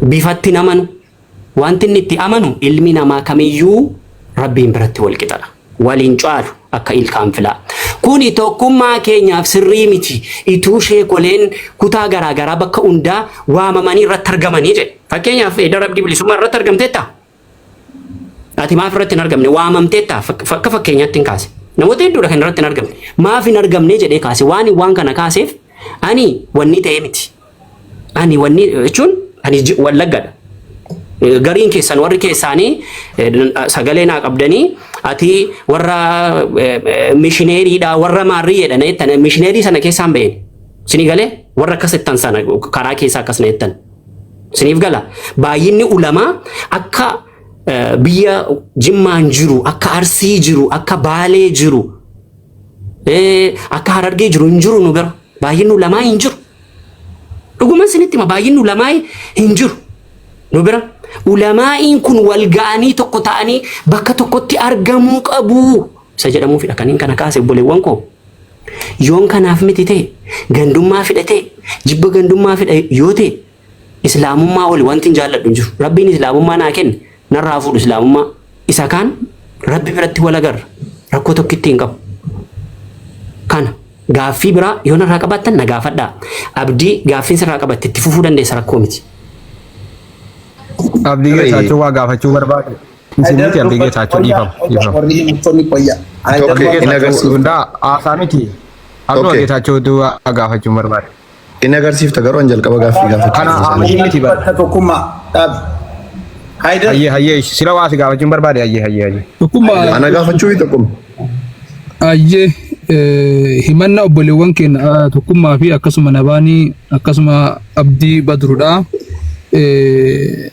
bifatti namanu. Wanti inni itti amanu ilmi namaa kamiyyuu Rabbiin biratti wal qixadha. Waliin caalu akka ilkaan filaa. Kuni tokkummaa keenyaaf sirrii miti. Ituu sheekoleen kutaa garaagaraa bakka hundaa waamamanii irratti argamanii jedhe. Fakkeenyaaf Darabdii Bilisummaa irratti argamteetta. Ati maaf irratti hin argamne waamamteetta akka fakkeenyaatti hin kaase. Namoota hedduudha kan irratti hin argamne. Maaf hin argamne jedhee kaase waan kana kaaseef ani wanni ta'ee miti. Ani wanni jechuun ani Wallaggadha. Gariin keessan warri keessaanii sagalee naa qabdanii ati warra mishineeriidha warra maarrii jedhana jettan mishineerii sana keessaan ba'een. Sinii galee warra akkas jettan sana karaa keessaa akkas na jettan. Siniif gala baay'inni ulamaa akka biyya Jimmaan jiru akka Arsii jiru akka Baalee jiru akka Harargee jiru hin jiru nu bira baay'inni ulamaa hin jiru. Dhuguma sinitti ma baay'inni ulamaa hin jiru nu bira. Ulamaa'iin kun wal ga'anii tokko ta'anii bakka tokkotti argamuu qabu. Isa jedhamuufidha kaniin kana kaase obboleewwan koo. Yoon kanaaf miti ta'e gandummaa fidhatee jibba gandummaa fidha yoo ta'e islaamummaa oli wanti hin jaalladhu hin jiru. Rabbiin islaamummaa naa kenne narraa fuudhu islaamummaa. Isa kaan Rabbi biratti wal agarra rakkoo tokkitti hin qabu. Kana gaaffii biraa yoo narraa qabaattan na gaafadhaa. Abdii gaaffiin sirraa qabatte itti fufuu dandeessa rakkoo miti. Abdii Geetaachoo waa gaafachuu barbaade. Isinitti Abdii Geetaachoo dhiifama. Abdii Geetaachoo hundaa haasaa miti. Abdii Geetaachoo waa gaafachuu barbaade. Inni agarsiifta garuu an jalqaba gaaffii gaafachuu. Kana amantii miti bara. Tokkummaa dhaab. Hayyee sila waa si gaafachuun barbaade hayyee. Tokkummaa. Ana gaafachuu fi tokkummaa. Hayyee himanna obboleewwan keenya tokkummaa fi akkasuma nabaanii akkasuma Abdii Badruudha.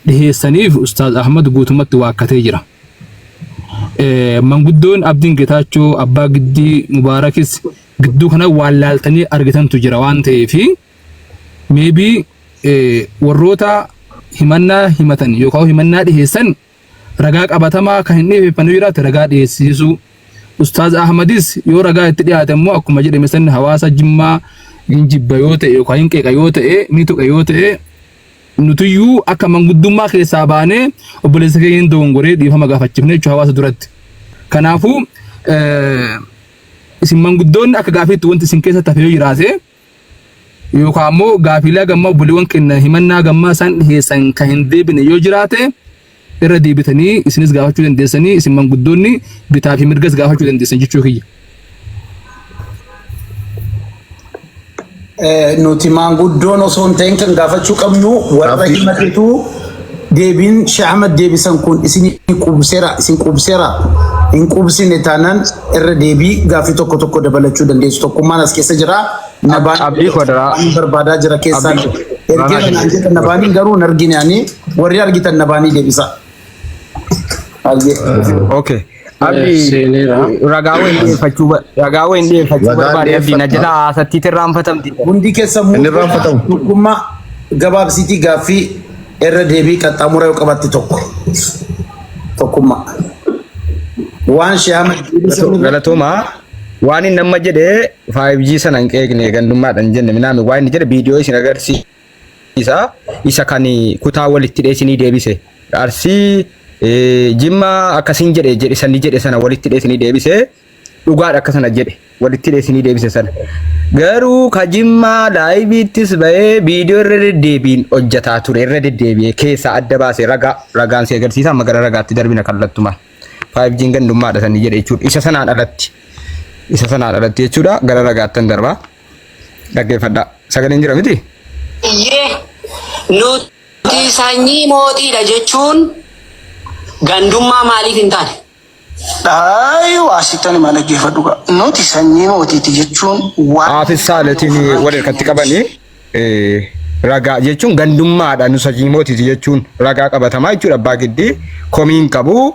Dhiheessaniif Ustaaz Ahmad guutumatti waakkatee jira. Manguddoon Abdiin Geetaachoo Abbaa Giddii Mubaarakis gidduu kana waan laaltanii argitantu jira waan ta'eef maybe warroota himannaa himatan yookaan himannaa dhiheessan ragaa qabatamaa kan hin dhiyeeffannoo jiraate ragaa dhiyeessisu. Ustaaz Ahmadis yoo ragaa itti dhiyaate immoo akkuma jedhame sanni hawaasa Jimmaa hin jibba yoo ta'e yookaan hin qeeqa yoo ta'e ni tuqa yoo ta'e nutuyyuu akka manguddummaa keessaa baanee obboleessa keenya dogongoree dhiifama gaafachifne jechuudha hawaasa duratti. Kanaafuu isin manguddoonni akka gaafiitti wanti isin keessa tafee jiraate yookaan immoo gaafiilee gammaa obboleewwan keenya himannaa gammaa isaan dhiheessan kan hin deebine yoo jiraate irra deebitanii isinis gaafachuu dandeessanii isin manguddoonni bitaa fi mirgas gaafachuu dandeessan jechuu kiyya. Nuti maanguddoon osoo hin ta'in kan gaafachuu qabnu warra himateetu deebiin Sheikh Ahmad deebisan kun isin qubseera in qubsine taanaan irra deebii gaafii tokko dabalachuu dandeessu. Tokkummaan as keessa jira. Nabaan abdii kodara barbaadaa jira keessaan. Ergeera naan jedha nabaanii garuu hin argine ani warri argitan nabaanii deebisa. Okay. Abdi ragaawwan dhiyeeffachuu barbaade abdii na jala asattiitti irraanfatamti. Hundi keessa tokkummaa gabaabsiitii gaaffii irra deebii qaxxaamura yoo qabatte tokkummaa. Waan Sheikh Galatooma waan inni amma jedhe 5G sana hin qeeqne gandummaadhaan jenne minaami waan inni jedhe viidiyoo isin agarsiisa isa kan kutaa walitti dheesinii deebise arsii jimma akkasiin jedhe sana walitti dheesinii deebise dhugaadha akka sana jedhe walitti dheesinii deebise sana garuu ka jimma laayiviittis bahee viidiyoo irra deddeebiin hojjetaa ture irra deddeebi'ee keessaa adda baase ragaan si agarsiisa amma gara ragaatti darbina kallattumaan 5G gandummaadha sanni jedhe jechuudha isa sanaan alatti jechuudha gara ragaattan darbaa dhaggeeffadhaa sagaleen jira miti. Nuti sanyii mootiidha jechuun gandummaa maaliif hin taane? Waasittani maal dhaggeeffadhu nuti sanyii mootiiti jechuun Haafis Saalatiin wal harkatti qabanii ragaa jechuun gandummaadha nu sanyii mootiiti jechuun ragaa qabatamaa jechuudha abbaa giddii komiin qabu.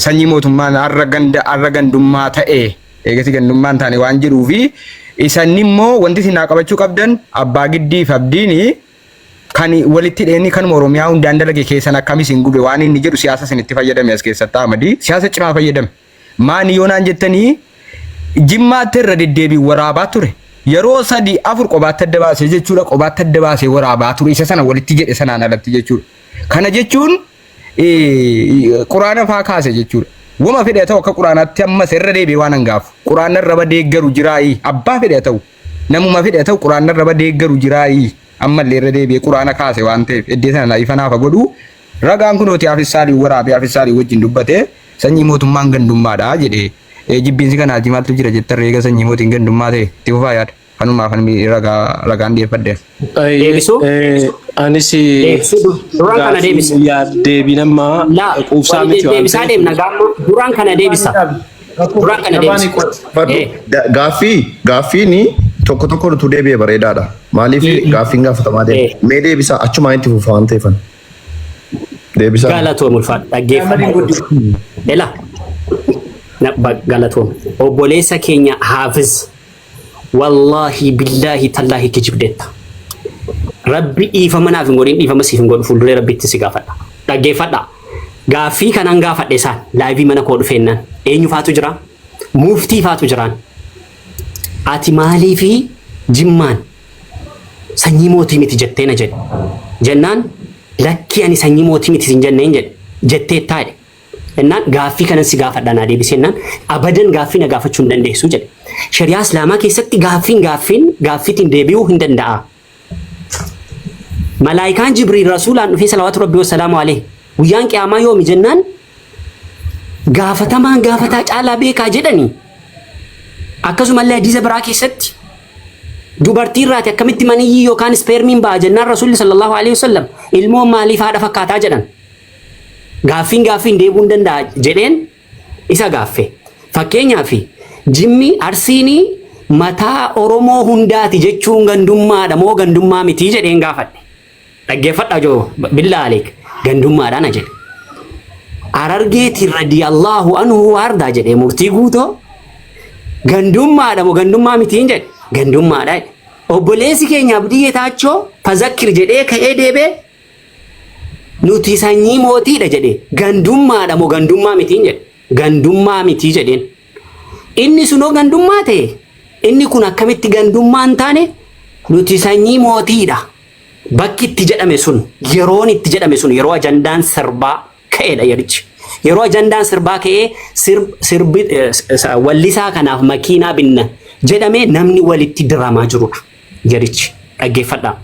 Sanyii mootummaan arra gandummaa ta'e eegasi gandummaan taane waan jiruufi isan immoo wanti isin qabachuu qabdan abbaa giddiif abdiini kan walitti dheeni kan Oromiyaa hundaan dalage keessan akkamis hin gube waan inni jedhu siyaasa isin itti fayyadame as keessatti Ahmadi siyaasa cimaa fayyadame maani yoonaan jettanii jimmaatti irra deddeebii waraabaa ture yeroo 3-4 qobaatti adda baasee jechuudha qobaatti adda baasee waraabaa ture isa sana walitti jedhe sanaan alatti jechuudha kana jechuun Quraana faa kaase jechuudha. Wama fedhe ta'u akka Quraanaatti ammas irra deebi'ee waan hangaafu. Quraana irra badeeggaru jiraayi. Abbaa fedhe ta'u namuma fedhe ta'u Quraana irra badeeggaru jiraayi. Ammallee irra deebi'ee Quraana kaase waan ta'eef iddee sana ifanaaf godhu ragaan kunooti Haafisaalii waraabee Haafisaalii wajjin dubbate sanyii mootummaan gandummaadha jedhee jibbiinsi kanaa maaltu jira jettan reega sanyii mootiin gandummaa ta'e itti fufaa yaada. Kanumaa kan ragaan dhiyeeffadde. Anis deebii nama quubsaa miti waan ta'eef. Duraan kana deebisa. Gaaffiin tokko nutu deebi'e bareedaadha. Maaliif gaaffiin gaafatamaa deema? Mee deebisa achumaa itti fufa waan ta'eef. Deebisa. Galatoom ulfaadha. Dhaggeeffadhu. Ela. Galatoom. Obboleessa keenya Haafiz. Wallahi billahi tallahi kijibdetta. Rabbi dhiifama naaf hin godhin dhiifama siif hin godhu fuulduree rabbitti si gaafadha. Dhaggeeffadha. Gaaffii kanan gaafadhe isaan laayivii mana koo dhufeennaan eenyu faatu jira? Muftii faatu jiraan. Ati maalii fi jimmaan sanyii mootii miti jettee na jedhe. Jennaan lakki ani sanyii mootii miti sin jenneen jedhe. Jettee taa'e. Jennaan gaaffii kanan si gaafadha naa deebisennaan abadan gaaffii na gaafachuu hin dandeessu jedhe. Shari'aa Islaamaa keessatti gaaffiitiin deebi'uu hin danda'a. Malaayikaan Jibriil Rasuulaan dhufee salawaatu Rabbi wassalaamu alayhi guyyaan qiyaamaa yoomi jennaan gaafatamaan gaafataa caalaa beekaa jedhanii. Akkasumallee hadiisa biraa keessatti dubartii irraati akkamitti maniyyii yookaan ispeermiin ba'a jennaan Rasuulli sallallahu alayhi wasallam ilmoon maaliif haadha fakkaataa jedhan. Gaaffiin deebi'uu hin danda'a jedheen isa gaaffe. Fakkeenyaaf Jimmi Arsiinii mataa Oromoo hundaati jechuun gandummaadha moo gandummaa miti jedheen gaafadhe. Dhaggeeffadha joo billaa aleek gandummaadha na jedhe. Arargeetiin radiyallahu anhu waardaa jedhee murtii guutoo gandummaadha moo gandummaa mitiin jedhe gandummaadha. Obboleessi keenya Abdii Geetaachoo fazakkir jedhee ka'ee deebee nuti sanyii mootiidha jedhee gandummaadha moo gandummaa mitiin jedhe gandummaa mitii jedheen. Inni sunoo gandummaa ta'e inni kun akkamitti gandummaa hin taane nuti sanyii mootiidha. Bakki itti jedhame sun yeroon itti jedhame sun yeroo ajandaan sirbaa ka'eedha yerichi. Yeroo ajandaan sirbaa ka'ee wallisaa kanaaf makiinaa binna jedhame namni walitti diramaa jirudha yerichi. Dhaggeeffadhaa.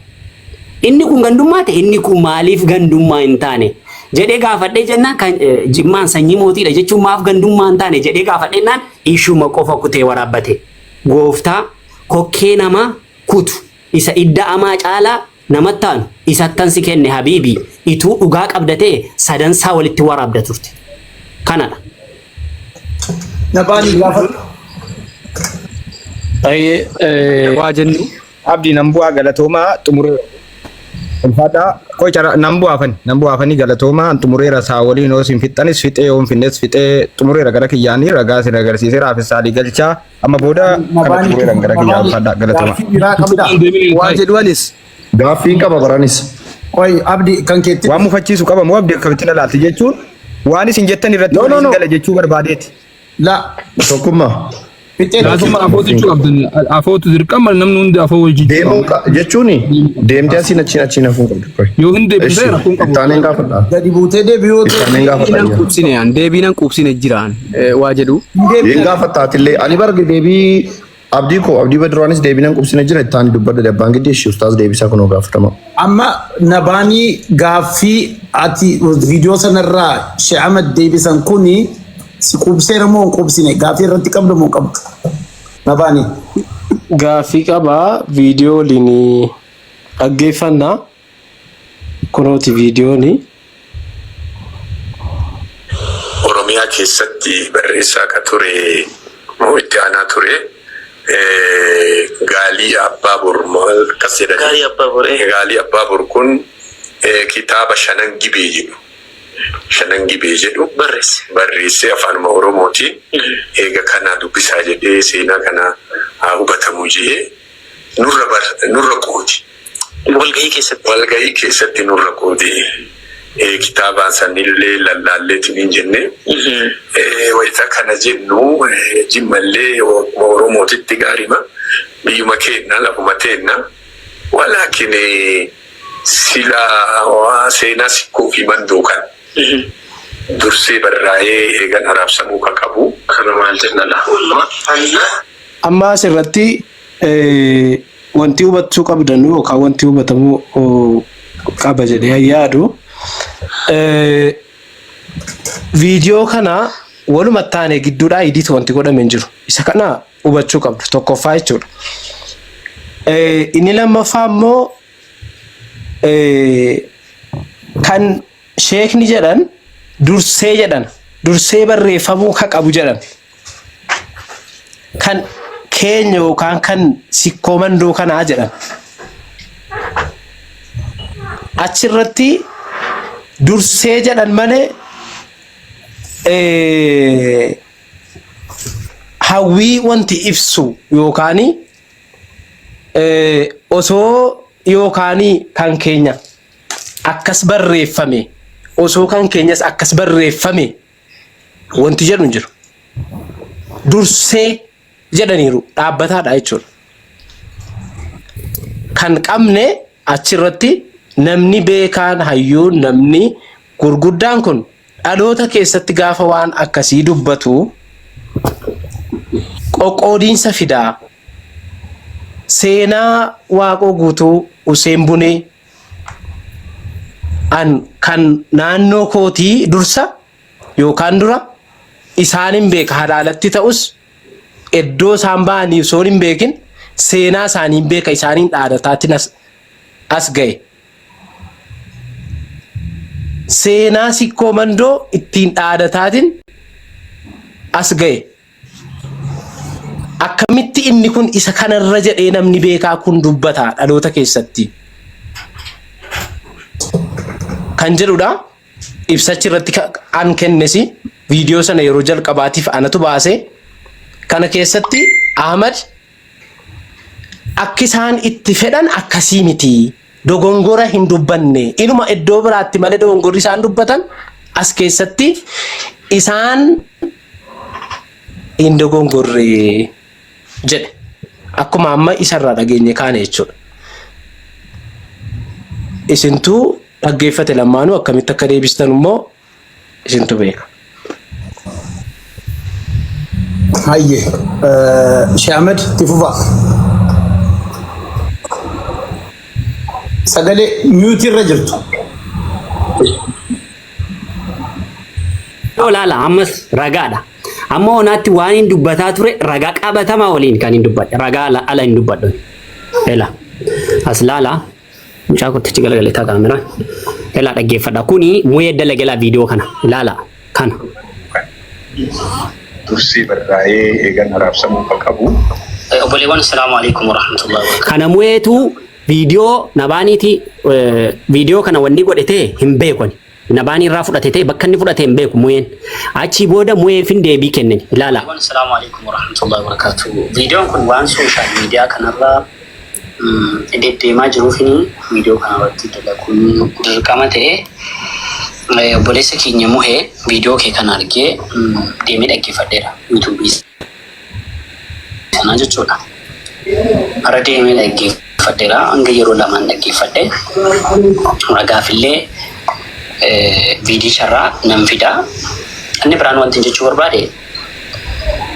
Inni kun gandummaa ta'e inni kun maaliif gandummaa hin taane? Jedhee gaafadhee jennaan kan jimmaan sanyii mootiidha jechuun maaf gandummaa hin taane jedhee gaafadheenaan ishuma qofa kutee waraabbate. Gooftaa kokkee namaa kutu isa idda'amaa caalaa namattaan isattan si kenne habiibi ituu dhugaa qabdatee sadansaa walitti waraabda turte kanadha Nabaani gaafa waa jennu abdii nan bu'aa galatoomaa xumuree ulfaadhaa qocara nan bu'aafanii galatoomaa xumureera saa waliin yoo sin fixxanis fixee yoo hin finnes fixee xumureera gara kiyyaanii ragaa sin agarsiisee raafisaalii galchaa amma booda kana xumureera gara kiyyaa ulfaadhaa galatoomaa. Waa jedhuanis Gaaffii qaba baranis. Oi abdi kan keetti waan mufachiisu qaba moo abdii akkamitti na laalti jechuun waan isin jettan irratti waliin gala jechuu barbaadeeti. La tokkummaa. Lazima afootu qabdan afootu dirqama namni hundi afoo wajji deemuu jechuun deemtee asiin achiin hafuun qabdu. Yoo hin deebisee rafuun qabu. Ittaaneen gaafadha. gadi buutee deebi'uu Ittaaneen gaafadha. deebiinan qubsine jiraan waa jedhu. Hin gaafattaatillee ani barge deebii abdii koo abdii baduraanis deebiinan qubsine jira ittaan dubbadda dabbaan giddi ishee ustaas deebisaa kunoo gaafatama. amma nabaanii gaaffii ati viidiyoo sanarraa Sheikh Ahmed deebisan kuni si qubseera moo hin qubsine gaaffii irratti qabda moo qabdu nabaanii Gaaffii qabaa viidiyoo waliin dhaggeeffannaa kunooti viidiyooni. Oromiyaa keessatti barreessaa akka ture moo itti aanaa ture Gaalii Abbaabur maal akkas jedhani. Gaalii Abbaabur kun kitaaba Shanan Gibee jedhu. Shanan Gibee jedhu barreessee afaanuma Oromooti. Eega kana dubbisaa jedhee seenaa kana haa hubatamu jedhee nurra qooti. Walgahii keessatti nurra qooti. Kitaabaan sanillee lallaalleetiin hin jenne wayita kana jennu jimmallee Oromootitti gaarima biyyuma keenna lafuma teenna walaakin sila seenaa sikkoo fi mandoo kan dursee barraa'ee eegan araabsamuu kan qabu kana maal jennala. Amma asirratti wanti hubachuu qabdan yookaan wanti hubatamuu qaba jedhee yaadu. Viidiyoo kana waluma taane gidduudhaa idiitu wanti godhame hin jiru. Isa kana hubachuu qabdu tokkoffaa jechuudha. Inni lammaffaa immoo kan sheekni jedhan dursee barreeffamuu ka qabu jedhan kan keenya yookaan kan sikkoo mandoo kanaa jedhan achirratti dursee jedhan malee hawwii wanti ibsu yookaan osoo yookaan kan keenya akkas barreeffame osoo kan keenyas akkas barreeffame wanti jedhu hin jiru. Dursee jedhaniiru dhaabbataadha jechuudha. Kan qabne achirratti namni beekaan hayyuun namni gurguddaan kun dhaloota keessatti gaafa waan akkasii dubbatu qoqqoodiinsa fidaa. Seenaa waaqoo guutuu Useen Bunee kan naannoo kootii dursa yookaan dura isaan hin beeka halaalatti ta'us iddoo isaan ba'anii osoo hin beekin seenaa isaanii hin beeka isaaniin dhaadataatiin as ga'e. Seenaa sikkoo mandoo ittiin dhaadataatiin as ga'e. Akkamitti inni kun isa kanarra jedhee namni beekaa kun dubbataa dhaloota keessatti kan jedhudha. Ibsachi irratti an kennesi viidiyoo sana yeroo jalqabaatiif anatu baase kana keessatti Ahmad akka isaan itti fedhan akkasii miti dogongora hin dubbanne inuma iddoo biraatti malee dogongorri isaan dubbatan as keessatti isaan hin dogongorre jedhe akkuma amma isarraa dhageenye kaane jechuudha. Isintuu dhaggeeffate lamaanuu akkamitti akka deebistan immoo isintu beeka. Hayye Sheikh Ahmed tifufa sagalee mute irra jirtu. Olaala ammas ragaadha. Amma onaatti waan hin dubbataa ture ragaa qabatamaa waliin kan hin dubbadhe ragaa ala hin dubbadhu. Ela as laala mucaa kottichi galagaleetaa kaameraan ilaa dhaggeeffadha kuni mu'ee dalagalaa viidiyoo kana ilaala kana Tursi barraa'ee eegan raabsamuu qabu. Obboleewwan assalaamu alaikum warahmatullahi wabarakatuh. kana mu'eetu viidiyoo nabaaniiti viidiyoo kana wanni godhatee hin beekon nabaanii irraa fudhatee bakka inni fudhatee hin beeku mu'een achi booda mu'een fin deebii kennan ilaala. Assalaamu alaikum warahmatullahi wabarakatuh. Viidiyoon kun waan sooshaal miidiyaa kanarraa deddeemaa jiruufini viidiyoo kanarratti dalaguun dirqama ta'e obboleessa keenya muhee viidiyoo kee kana argee deemee dhaggeeffadheera yuutuubii sana jechuudha. Har'a deemee dhaggeeffadheera hanga yeroo lamaan dhaggeeffadhe ragaafillee viidiyicharraa nan fidaa. Inni biraan wanti jechuu barbaade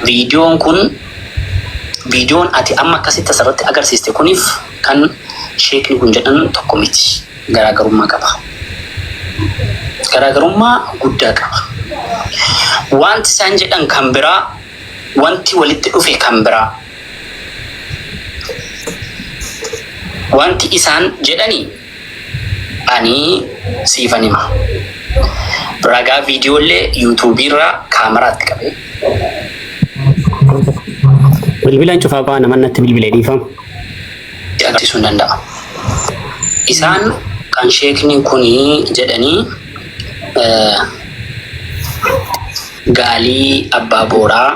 viidiyoon kun viidiyoon ati amma akkasitti asirratti agarsiiste kuniif kan sheekni kun jedhan tokko miti. Garaagarummaa qaba. Garaagarummaa guddaa qaba. Wanti isaan jedhan kan biraa, wanti walitti dhufe kan biraa. Wanti isaan jedhani ani siifan hima. Ragaa viidiyoolee yuutuubii irraa kaameraatti qabee. Bilbilaan cufaa qaba namannatti bilbilee dhiifamu. Agarsiisuu hin danda'a. Isaan kan sheekni kuni jedhanii gaalii abbaa booraa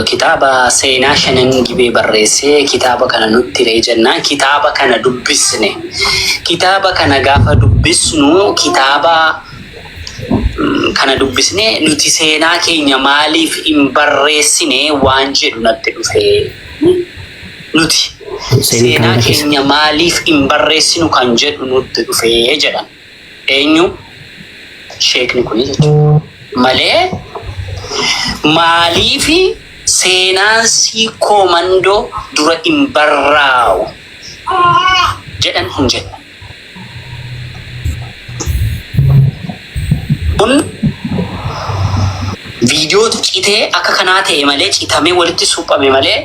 kitaaba seenaa shanan gibee barreessee kitaaba kana nutti ree jennaan kitaaba kana dubbisne. Kitaaba kana gaafa dubbisnu kitaaba kana dubbisne nuti seenaa keenya maaliif hin barreessine waan jedhu natti dhufe. Nuti seenaa keenya maaliif hin barreessinu kan jedhu nutti dhufe jedhan. Eenyu? Sheekni kuni jechuudha. Malee maaliif seenaan siikoo mandoo dura hin barraa'u jedhan hin jedhan. Kun viidiyootu citee akka kanaa ta'e malee citamee walitti suphame malee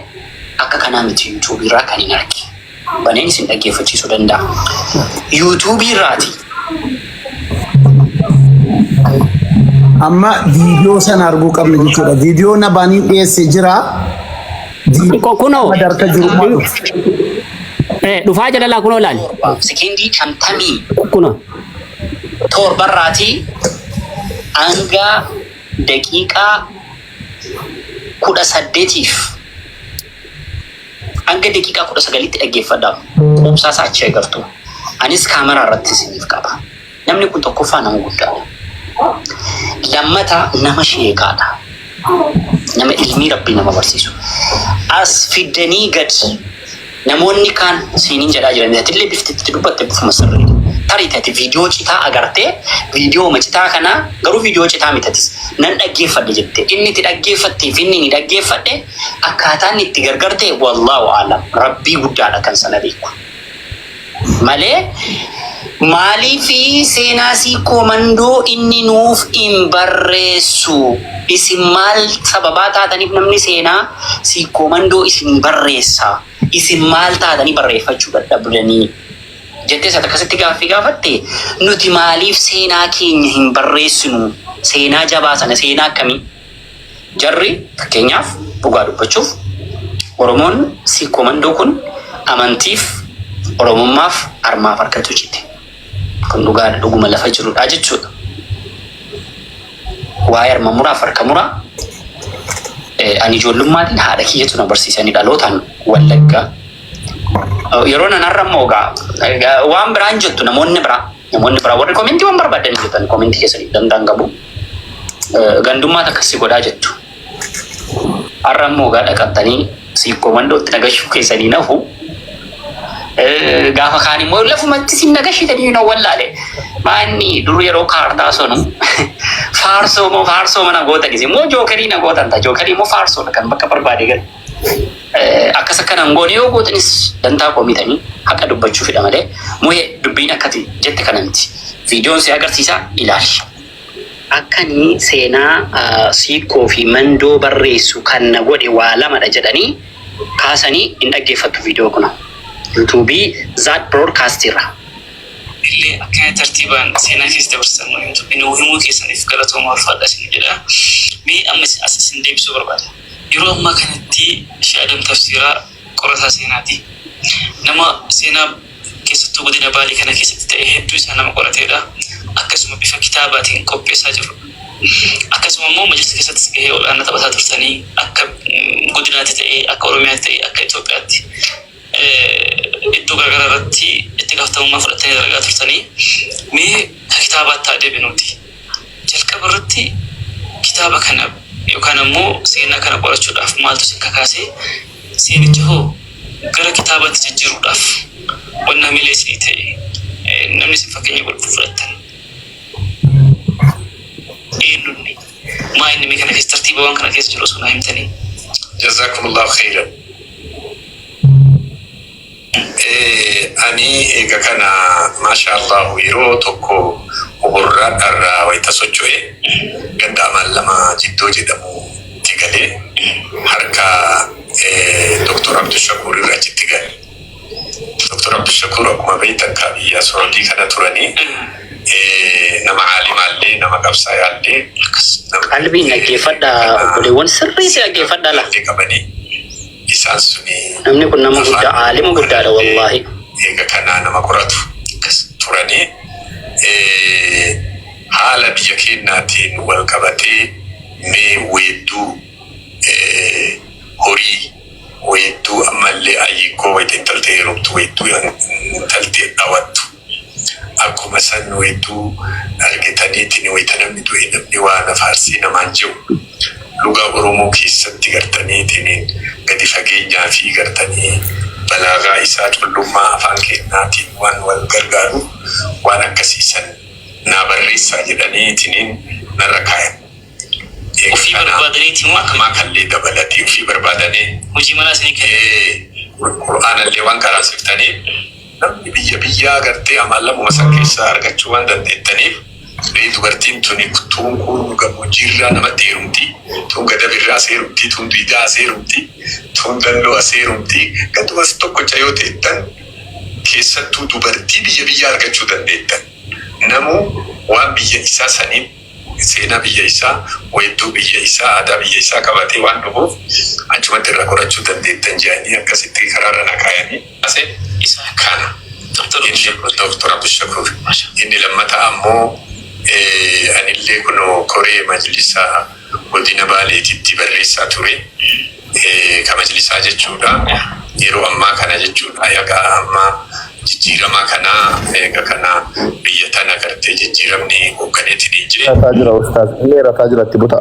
akka kanaa miti yuutuubii irraa kan hin arge. Baneen isin dhaggeeffachiisuu danda'a. Yuutuubii irraati. Amma viidiyoo sana arguu qabna jechuudha. Viidiyoo nabaaniin dhiyeesse jira. Kunoo. Madarka jiru. Dhufaa jalalaa kunoo laali. Sekendii 50. Kunoo. Torbarraati hanga daqiiqaa 18 hanga daqiiqaa 19tti dhaggeeffadhaa. Quubsaas achi agartu. Anis kaameraa irratti isiniif qaba. Namni kun tokkoffaa nama guddaadha. Lammata nama sheekaadha. Nama ilmii rabbii nama barsiisu. As fiddanii gad namoonni kaan siiniin jedhaa jiran illee biftitti dubbatte bifuma sirriidha. Tariitati viidiyoo citaa agartee viidiyoo macitaa kana garuu viidiyoo citaa mitatis nan dhaggeeffadhe jette inni itti dhaggeeffatteef inni ni dhaggeeffadhe akkaataan itti gargarte wallaahu aalam rabbii guddaadha kan sana beeku malee maaliifi seenaa siikoo mandoo inni nuuf hin barreessu isin maal sababaa taataniif namni seenaa siikoo mandoo isin barreessa isin maal taatanii barreeffachuu dadhabdanii jettee isa akkasitti gaaffii gaafatte nuti maaliif seenaa keenya hin barreessinu seenaa jabaa sana seenaa akkamii jarri fakkeenyaaf dhugaa dubbachuuf Oromoon siikoo mandoo kun amantiif Oromummaaf armaaf harkatu cite kun dhugaadha dhuguma lafa jirudha jechuudha. Waa'ee arma muraaf harka muraa ani ijoollummaatti haadha kiyyatu na barsiisanii dhalootaan Wallaggaa. Yeroo nan har'ammoo waan biraan jettu namoonni biraa warri komentii waan barbaadan jettan komentii keessanii danda'an qabu. Gandummaa akkasii godhaa jettu. Har'ammoo dhaqattanii siikoo mandootti nagashuu keessanii nafu. Gaafa kaan immoo lafumatti si nagashitanii yoo wallaale. Maanni dur yeroo kaartaa sonu faarsoo mana gootanis immoo jookerii na gootan ta'a jookerii immoo faarsoodha kan bakka barbaade galu. Akkas akkanaan goone yoo gootanis dantaa koomitanii haqa dubbachuufidha malee muhee dubbiin akkati jette kana miti. Viidiyoon si agarsiisa ilaali. Akkanii seenaa siikoo fi mandoo barreessu kan na godhe waa lamadha jedhanii kaasanii hin dhaggeeffattu viidiyoo kuna. yuutuubii Zaad Broadcastirra. illee akka tartiibaan seenaa keessa dabarsan inni himuu keessaniif galatoomaa ulfaadhaa isin jedha. Mee amma asisin deebisuu barbaada. Yeroo ammaa kanatti shaadam tafsiraa qorataa seenaati. Nama seenaa keessattuu godina Baalee kana keessatti ta'e hedduu isaa nama qorateedha. Akkasuma bifa kitaabaatiin qopheessaa jiru. Akkasuma immoo majlisa keessattis gahee olaanaa taphataa turtanii akka godinaatti ta'e akka Oromiyaatti ta'e akka Itoophiyaatti iddoo garaagaraa irratti itti gaafatamummaa fudhatanii dalagaa turtanii mee kitaabaatti haa deebinuuti. Jalqaba irratti kitaaba kana yookaan ammoo seenaa kana qorachuudhaaf maaltu isin kakaasee seenicha hoo gara kitaabaatti jijjiiruudhaaf wanna milee isinii ta'e namni isin fakkeenya godhu fudhattan. Eenyuuni maa inni mee kana keessa tartiiba waan kana keessa jiru osoo naa himtanii. Jazakumullahu khairan. Ani ega kana mashallah yeroo tokko oborraa dharraa wayita socho'e gandaamaan lama jiddoo jedhamu tigalee harka Dr. Abdul Shakur irra jitti gale. Dr. Abdul Shakur akkuma beektan biyya Saawudii kana turanii nama aalimaallee nama qabsaa'aallee qalbii dhaggeeffadhaa obboleewwan sirriitti dhaggeeffadhaa la. Isaan suni namni kun nama guddaa aalima guddaadha wallahi. Eega kana nama qoratu turanii haala biyya keenyaatiin wal qabatee mee weedduu horii weedduu ammallee ayyikoo wayita intaltee heerumtu weedduu intaltee dhawattu akkuma san weedduu argitaniitiin wayita namni du'e namni waan afaarsii namaan jiru lugaa Oromoo keessatti gartaniitiin gadi fageenyaa fi gartanii balaagaa isaa cullummaa afaan keenyaatiin waan wal gargaaru waan akkasiisan naa barreessaa jedhaniitiin narra kaayan. Ofii barbaadaniitiin maa kallee dabalatee ofii barbaadanii hojii manaa isinii kennu. Qur'aanallee waan karaasiftaniif namni biyyaa gartee amaalamuma san keessaa argachuu waan dandeettaniif dubartiin tuni tuun kun gammoojjiirraa namatti heerumti, tuun gadabirraa seerumti, tuun diidaa seerumti, tuun dalloo seerumti. Gadumas tokkocha yoo ta'ettan keessattuu dubartii biyya argachuu dandeettan. Namu waan biyya isaa saniin seenaa biyya isaa, weedduu biyya isaa, aadaa biyya isaa qabatee waan dhufuuf achumatti irra qorachuu dandeettan jedhanii akkasitti karaarra na kaayanii. Isa kana Dr. Abdul Shakur inni lammataa ammoo anillee kuno koree majlisa godina Baaleetitti barreessaa ture. Ka majlisaa jechuudha. Yeroo ammaa kana jechuudha. Yaga ammaa jijjiiramaa kana eega kana biyya tana gartee jijjiiramni hoogganeetiin jire. Rataa jira ustaaz. Inni rataa jiratti buta.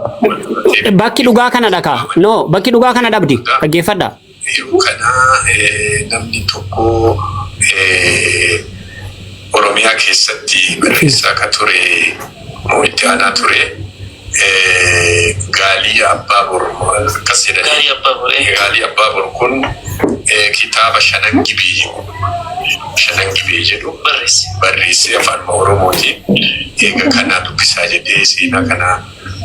Bakki dhugaa kana dhaka. No, bakki dhugaa kana dhabdi. Dhaggeeffadha. Yeroo kana namni tokko Oromiyaa keessatti barreessaa ka ture moo'itti aanaa ture Gaalii Abbaabur akkas jedhanii Gaalii Abbaabur kun kitaaba Shanan Gibee jedhu barreessee afaan Oromootiin eega kana dubbisaa jedhee seenaa kana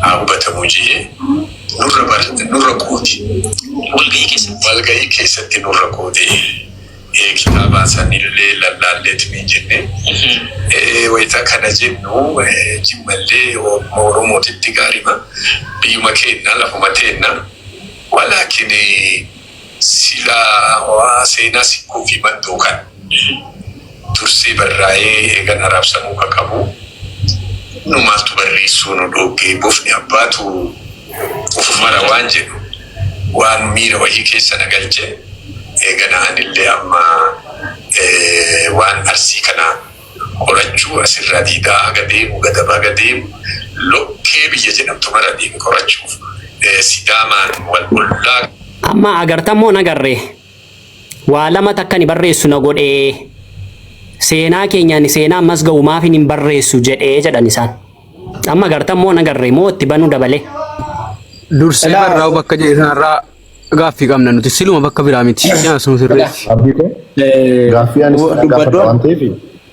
haa hubatamu jedhee nurra qooti. Walgahii keessatti nurra qootee kitaaba sanillee lallaalleetiin jenne wayita kana jennu jimmallee Oromootitti gaarima biyyuma keenya lafuma teenna walaakin silaa seenaa sikkuu fi bandoo kan dursee barraa'ee eegan arabsamuu ka qabu nu maaltu barreessuu nu dhoggee bofni abbaatu ufumara waan jedhu waan miira wahii keessa nagalche eegana anillee amma waan arsii kana qorachuu asirraa diidaa haga deemu gadaba haga deemu lokkee biyya jedhamtu mara deemi qorachuuf sidaamaan wal bollaa. Amma agartammoo nagarree waa lama takka ni barreessu na godhee seenaa keenyaan seenaa ammas ga'u maaf hin barreessu jedhee jedhan isaan. Amma agartammoo nagarree moo itti banuu dabalee. Dursee barraa'u bakka jedhanirraa gaaffii qabna nuti siluma bakka biraa miti. Nyaasuma sirreetti. Gaaffii ani gaafadha waan ta'eef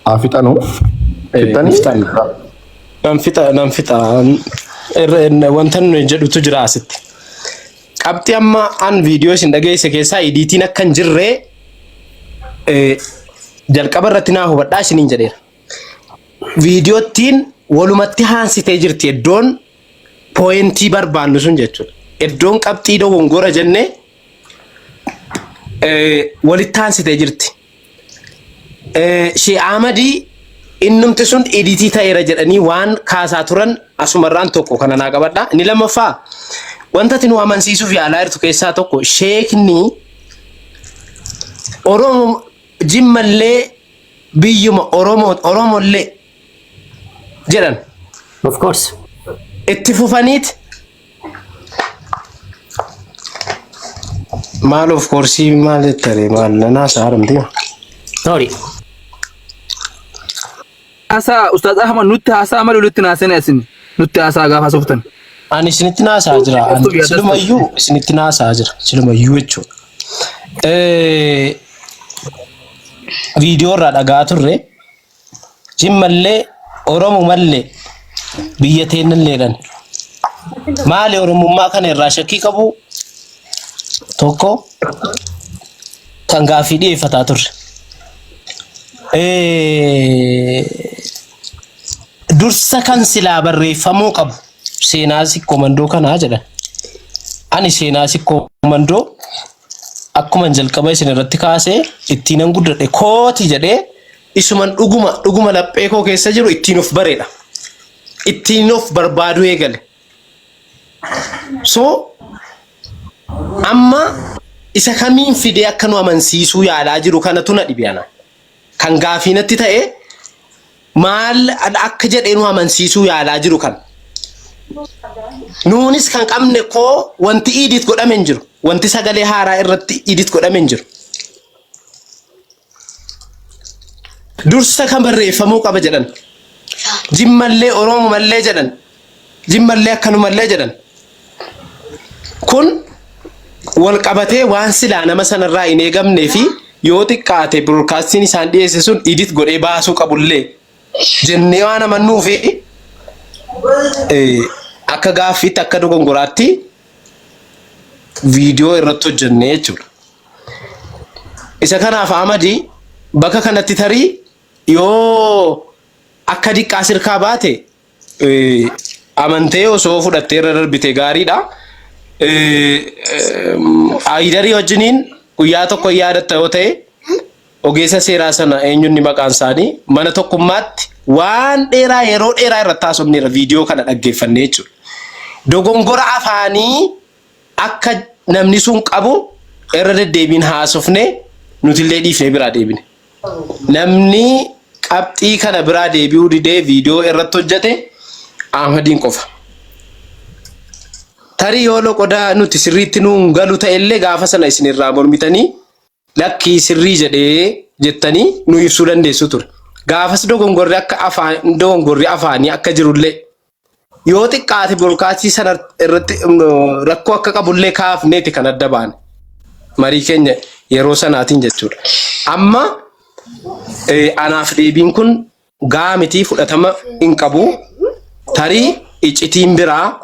haa fixanu. Nan fixa. Wanta nuyi jedhutu jira asitti. Qabxii amma an viidiyoo isin dhageesse keessaa idiitiin akka hin jirree jalqaba irratti naa hubadhaa isiniin jedheera. Viidiyoottiin walumatti haansitee jirti iddoon pooyintii barbaannu sun jechuudha. Iddoon qabxii dogongora jennee walitti haansitee jirti. Shee Ahmadii innumti sun editii ta'eera jedhanii waan kaasaa turan asumarraan tokko kana naa qabadhaa. Inni lammaffaa wanta ati nu amansiisuuf yaalaa jirtu keessaa tokko sheekni Oromoo jimmallee biyyuma Oromollee jedhan. Of course. Itti fufaniit maal of course maal jettare maal nanaa saaramti. Sorry. Asa Ustaz Ahmad nutti haasaa malee nutti naasanii asin nutti haasaa gaafa softan. Ani isinitti naasaa jira. Silumayyuu isinitti naasaa jira. Silumayyuu jechuudha. Viidiyoo irraa dhagaa turre jimmallee Oromomallee biyya teenyalleedhaan maali Oromummaa kana irraa shakkii qabu tokko kan gaaffii dhiyeeffataa turre. Dursa kan silaa barreeffamuu qabu seenaa sikomandoo kanaa jedhan. Ani seenaa sikomandoo akkuma jalqaba isin irratti kaasee ittiin guddadhe kooti jedhee isuman dhuguma laphee koo keessa jiru ittiin of bareedha. Ittiin of barbaadu eegale. So amma isa kamiin fidee akka nu amansiisuu yaalaa jiru kanatu na dhibiyana. Kan gaafiinatti ta'e maal akka jedhee nu amansiisuu yaalaa jiru kan. Nuunis kan qabne koo wanti iidit godhame hin jiru. Wanti sagalee haaraa irratti iidit godhame hin jiru. Dursa kan barreeffamuu qaba jedhan. Jimmallee Oromomallee jedhan. Jimmallee akkanumallee jedhan. Kun wal qabatee waan silaa nama sanarraa hin eegamnee fi yoo xiqqaate broadcastiin isaan dhiyeesse sun iidit godhee baasuu qabullee jennee waan amannuu fi akka gaaffiitti akka dogongoraatti viidiyoo irratti hojjennee jechuudha. Isa kanaaf Ahmadii bakka kanatti tarii yoo akka diqqaa sirkaa baate amantee osoo fudhattee irra darbite gaariidha. Ayidarii wajjiniin guyyaa tokko yaadatta yoo ta'e ogeessa seeraa sana eenyuun maqaan isaanii mana tokkummaatti waan dheeraa yeroo dheeraa irratti haasofneera viidiyoo kana dhaggeeffannee jechuudha. Dogongora afaanii akka namni sun qabu irra deddeebiin haasofne nutillee dhiifnee biraa deebine. Namni qabxii kana biraa deebi'uu didee viidiyoo irratti hojjete Ahmadiin qofa. Tarii yoo loqodaa nuti sirriitti nuun galu ta'ellee gaafa sana isinirraa mormitanii lakkii sirrii jedhee jettanii nu ibsuu dandeessu ture. Gaafas dogongorri afaanii akka jirullee yoo xiqqaate broadcastii sana irratti rakkoo akka qabullee kaafneeti kan adda baane. Marii keenya yeroo sanaatiin jechuudha. Amma anaaf deebiin kun gaamitii fudhatama hin qabu. Tarii iccitiin biraa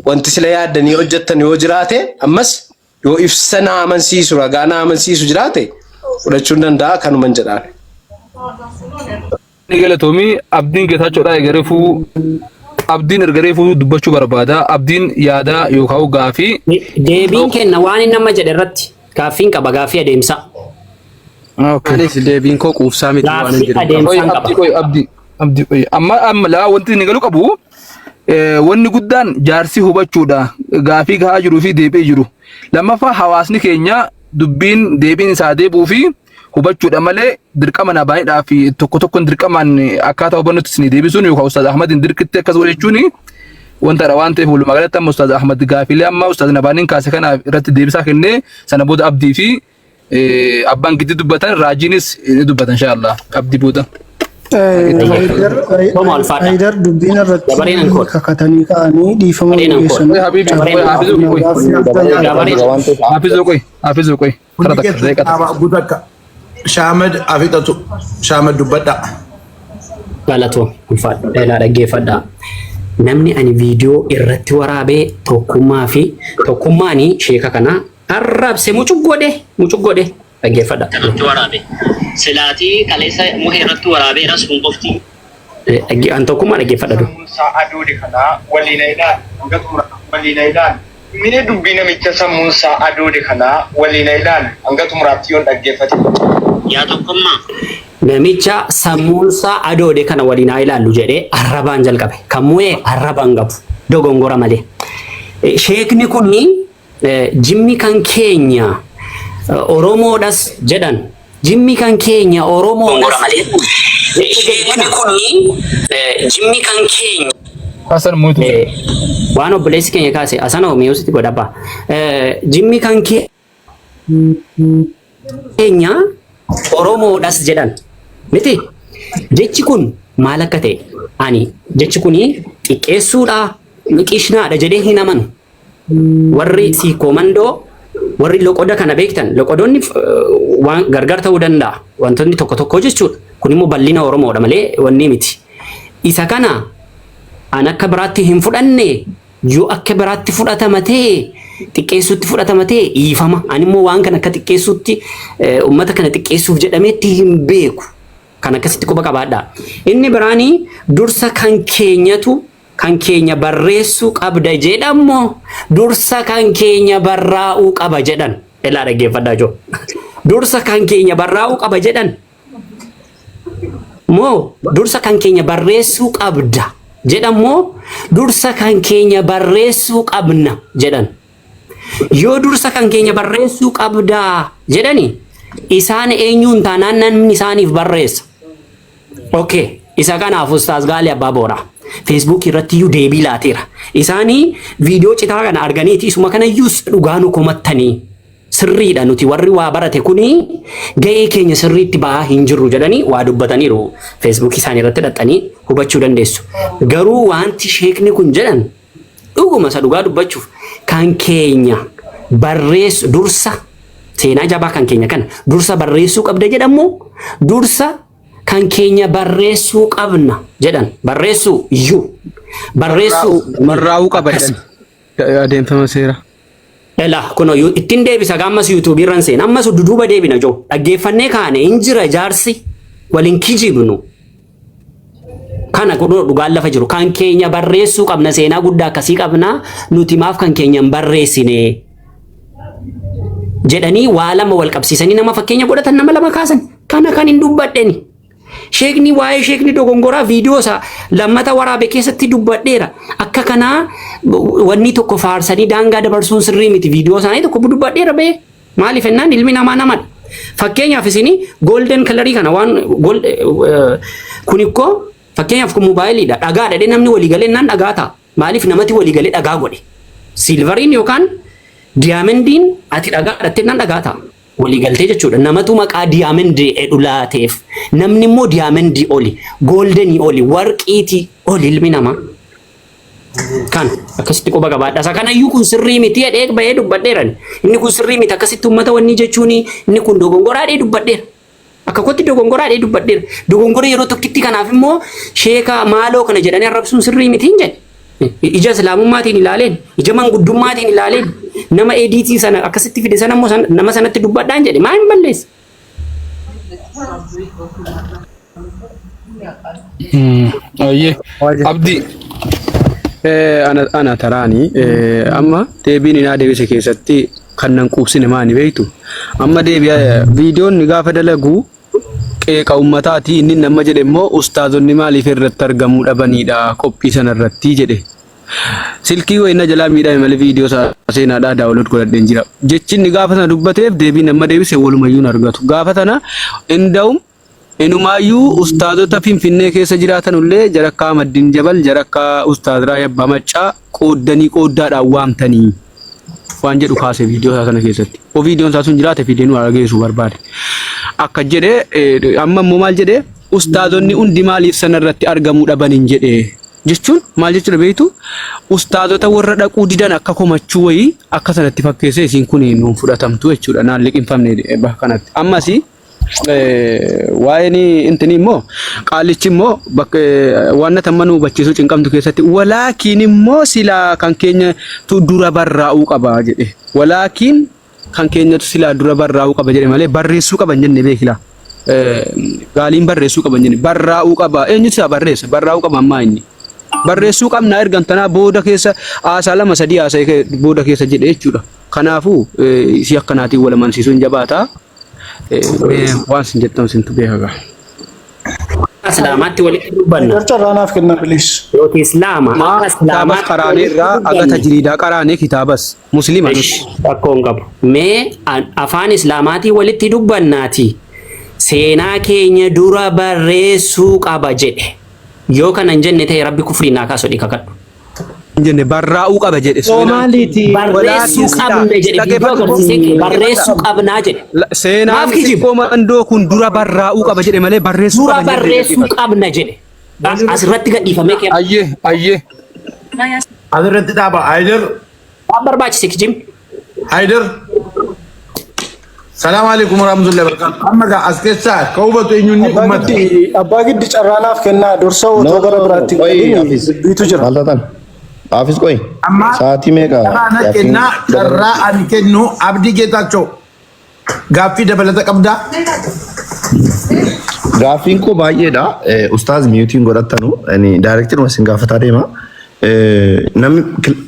wanti sila yaaddanii hojjettan yoo jiraate ammas yoo ibsa na amansiisu ragaa na amansiisu jiraate fudhachuun danda'a kanuman jedhaan. Ni galatoomii abdiin Geetaachoodhaa eegareefuu abdiin ergareefuu dubbachuu barbaada. Abdiin yaada yookaan gaafii deebiin kenna waan inni amma jedhe irratti gaaffiin qaba gaaffii adeemsa. Anis deebiin koo quufsaa miti waan hin jiru. Abdii amma laa wanti inni galu qabu wanni guddaan jaarsi hubachuudha gaafii gahaa jiruu fi deebi'ee jiru. Lammaffaa hawaasni keenya dubbiin deebiin isaa deebuu fi hubachuudha malee dirqama na baay'idhaa fi tokko dirqamaan akkaataa hubannutti isin deebisuun yookaan Ustaaz Ahmadin dirqitti akkas godhachuuni wanta dha waan ta'eef walumaa galatti amma Ustaaz Ahmad gaafiilee amma Ustaaz Nabaaniin kaase kana irratti deebisaa kennee sana booda abdii fi abbaan giddi dubbatan raajiinis ni dubbatan inshaallah abdii booda. Haidar dubbiin irratti kakatanii ka'anii dhiifama dhiyeessan. Hafizoo qoy. Shaamed afixatu Shaamed dubbadha. Galatoo ulfaadha dhaggeeffadha. Namni ani viidiyoo irratti waraabee tokkummaanii sheeka kana arrabse mucuggodhe dhaggeeffadha. irratti waraabe. Silaatii kaleessa muhee irratti waraabeera sun qofti. An tokkummaa dhaggeeffadha. Adoode kana waliin ilaal. Waliin ilaal. Mini dubbii namicha sammuun isaa adoode kana waliin ilaal. Hanga xumuraatti yoon dhaggeeffate. Yaa tokkummaa. Namicha sammuun isaa adoode kana waliin haa ilaallu jedhee arrabaan jalqabe. Kan mu'ee arrabaan gabu dogongora malee. Sheekni kunni jimmi kan keenya Oromoodhas jedhan. Jimmi kan keenya Oromoodhas. Sheekni kunni jimmi kan keenya. Hasan Mutu. Waan obboleessi keenya kaase asana oomiyuusitti godhaba. Jimmi kan keenya Oromoodhas jedhan. Miti jechi kun maal akka ta'e ani jechi kuni xiqqeessuudha liqishnaadha jedhee hin amanu. Warri siikoomandoo warri loqoda kana beektan loqodoonni waan gargar ta'uu danda'a wantoonni tokko tokko jechuudha. Kun immoo bal'ina Oromoodha malee wanni miti. Isa kana an akka biraatti hin fudhanne yoo akka biraatti fudhatama ta'e xiqqeessuutti fudhatama ta'e dhiifama. Ani immoo waan kana akka xiqqeessuutti uummata kana xiqqeessuuf jedhameetti hin beeku. Kan akkasitti quba qabaadha. Inni biraanii dursa kan keenyatu kan keenya barreessuu qabda jedhamoo dursa kan keenya barraa'uu qaba jedhan. Elaa dhaggeeffadhaa joo. Dursa kan keenya barraa'uu qaba jedhan. Moo dursa kan keenya barreessuu qabda jedhamoo dursa kan keenya barreessuu qabna jedhan. Yoo dursa kan keenya barreessuu qabdaa jedhani isaan eenyuun taanaan namni isaaniif barreessa. Okay, isa kanaaf Ustaaz Gaalii Abbaa Booraa Facebook irratti iyyuu deebii laateera. Isaanii viidiyoo citaa kana arganiiti isuma kana iyyuus dhugaanu komattanii sirriidha nuti warri waa barate kuni ga'ee keenya sirriitti ba'aa hin jirru jedhanii waa dubbataniiru Facebook isaanii irratti dhaxxanii hubachuu dandeessu. Garuu wanti sheekni kun jedhan dhuguma isa dhugaa dubbachuuf kan keenya barreessu dursa seenaa jabaa kan keenya kana dursa barreessuu qabda jedhamoo dursa kan keenya barreessuu qabna jedhan barreessuu iyyuu barreessuu barraa'uu qaba jedhan adeemfama seera. Ela kuno ittiin deebisa gammas YouTube irran seen ammas duduuba deebina joo dhaggeeffannee kaane hin jira jaarsi waliin kijibnu kana kuno dhugaan lafa jiru kan keenya barreessuu qabna seenaa guddaa akkasii qabna nuti maaf kan keenya hin barreessine jedhanii waa lama wal qabsiisanii nama fakkeenya godhatan nama lama kaasan kana kan hin dubbadheni. Sheekni waa'ee sheekni dogongoraa viidiyoo isaa lammata waraabe keessatti dubbadheera. Akka kanaa wanni tokko faarsanii daangaa dabarsuun sirrii miti viidiyoo isaanii tokko dubbadheera bee maaliif ennaan ilmi namaa namadha. Fakkeenyaaf isin golden kalarii kana waan kun ikkoo fakkeenyaaf kun moobaayiliidha dhagaa dhadhee namni waliigalee naan dhagaa ta'a. Maaliif namatti waliigalee dhagaa godhe? Silvariin yookaan diyaamendiin ati dhagaa dhattee naan dhagaa ta'a. Waliigaltee jechuudha. Namatu maqaa diyaamendii edulaateef namni immoo diyaamendii oli goldenii oli warqiitii oli ilmi namaa. Kan akkasitti quba qabaadha. Isa kanayyuu kun sirrii miti jedhee bahee dubbadheeran. Inni kun sirrii miti akkasitti uummata wanni jechuun inni kun dogongoraadhee dubbadheera. Akka kotti dogongoraadhee dubbadheera. Dogongora yeroo tokkitti kanaaf immoo sheeka maaloo kana jedhanii arrabsuun sirrii miti hin jedhe. Ija islaamummaatiin ilaaleen ija manguddummaatiin ilaaleen nama ediitii sana akkasitti fide sana immoo nama sanatti dubbadhaan jedhe maa hin balleessa. Abdii. Ana taraani amma deebiin inni deebise keessatti kan nan quubsine maani beektu amma deebi'a viidiyoon gaafa dalagu qeeqa uummataati inni nama jedhe immoo ustaazonni maaliif irratti argamuu dhabanidha qophii sana irratti jedhe silkii wayina jalaa miidhame malee viidiyoo seenaadhaa daawwaloot godhadheen jira jechinni gaafa sana dubbateef deebii nama deebise walumayyuu argatu gaafa sana inda'um inumaayyuu ustaazota finfinnee keessa jiraatan ullee jarakkaa maddin jabal jarakkaa ustaaz Raayyaa Abbaa Maccaa qooddanii qooddaadhaan waamtanii waan jedhu kaase viidiyoo sana keessatti o viidiyoon isaa sun jiraate fiideenuu argeessu barbaade akka jedhe amma immoo maal jedhe ustaazonni hundi maaliif sana irratti argamuu dhabanin jedhe jechuun maal jechuudha beektu ustaazota warra dhaquu didan akka komachuu wayii akka sanatti fakkeesse isiin kun nuun fudhatamtu jechuudha naan liqinfamne bakka kanatti ammas waa'een intini immoo qaalichi immoo bakka waan tamman hubachiisuu cinqamtu keessatti walaakiin immoo silaa kan keenya tu dura barraa'uu qaba jedhe walaakiin kan keenyatu silaa dura barraa'uu qaba jedhe malee barreessuu qaban jenne beekila. Gaaliin barreessuu qaban jenne barraa'uu qaba. Eenyutu isaa barreessa? Barraa'uu qaba ammaa inni. Barreessuu qabnaa ergan tanaa booda keessa haasaa 2-3 haasa'ee booda keessa jedhe jechuudha. Kanaafuu si akkanaatiin wal amansiisuun jabaataa. Waan sin jettan sintu beekaga. Islaamatti walitti dubbanna. Carraanaaf kenna bilis. Yooti Islaama. Kitaabas qaraanee irraa agata jiriidaa qaraanee kitaabas Musliima nuti. Rakkoon qabu. Mee afaan Islaamaatii walitti dubbannaati. Seenaa keenya dura barreessuu qaba jedhe. Yoo kana hin jenne ta'e rabbi kufrii naa kaasoo dhika kadhu. Jenne barraa'uu qaba jedhe. Somaaliiti. Barreessuu qabna jedhe. Barreessuu qabnaa jedhe. Seenaan xiqqoo mandoo kun dura barraa'uu qaba jedhe malee barreessuu qaba. Dura barreessuu qabna jedhe. Asirratti gadhiifamee kenna. Ayyee. Asirratti dhaaba Haydar. Waan barbaachise kijim. Haydar. Salaamu alaikum warahmatullahi wabarakatuh. Amma gaa as keessaa ka hubatu eenyuun ummata. Abbaa giddi carraanaaf kennaa dursa otoo gara biraatti biitu jira. Maaltatan? Hafiz qoy. Sa'aatii meeqa? Carraana kennaa carraa ani kennu Abdii Geetaachoo. Gaaffii dabalata qabdaa? Gaaffiin koo baay'eedha. Ustaaz miyuutiin godhattanu. Daayirektiruma isin gaafataa deema. Namni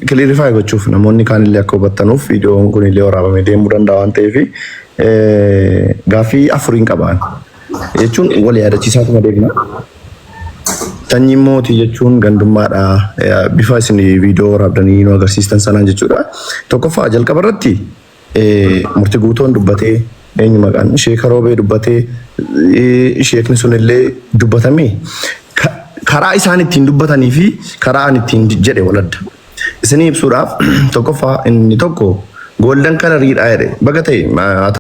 kilirifaa gochuuf namoonni kaanillee akka hubattanuuf viidiyoon kun illee waraabamee deemuu danda'a waan ta'eef gaaffii afuriin qabaan jechuun wal yaadachiisaatuma deemna. Tanyiin mootii jechuun gandummaadha. Bifa isin viidiyoo waraabdanii nu agarsiistan sanaan jechuudha. Tokkoffaa jalqaba irratti murtii guutoon dubbatee eenyu maqaan sheeka roobee dubbatee sheekni sun illee dubbatamee karaa isaan ittiin dubbatanii fi karaa ani ittiin jedhe waladda. Isinii ibsuudhaaf tokkoffaa inni tokko golden coloriidha jedhe baga ta'e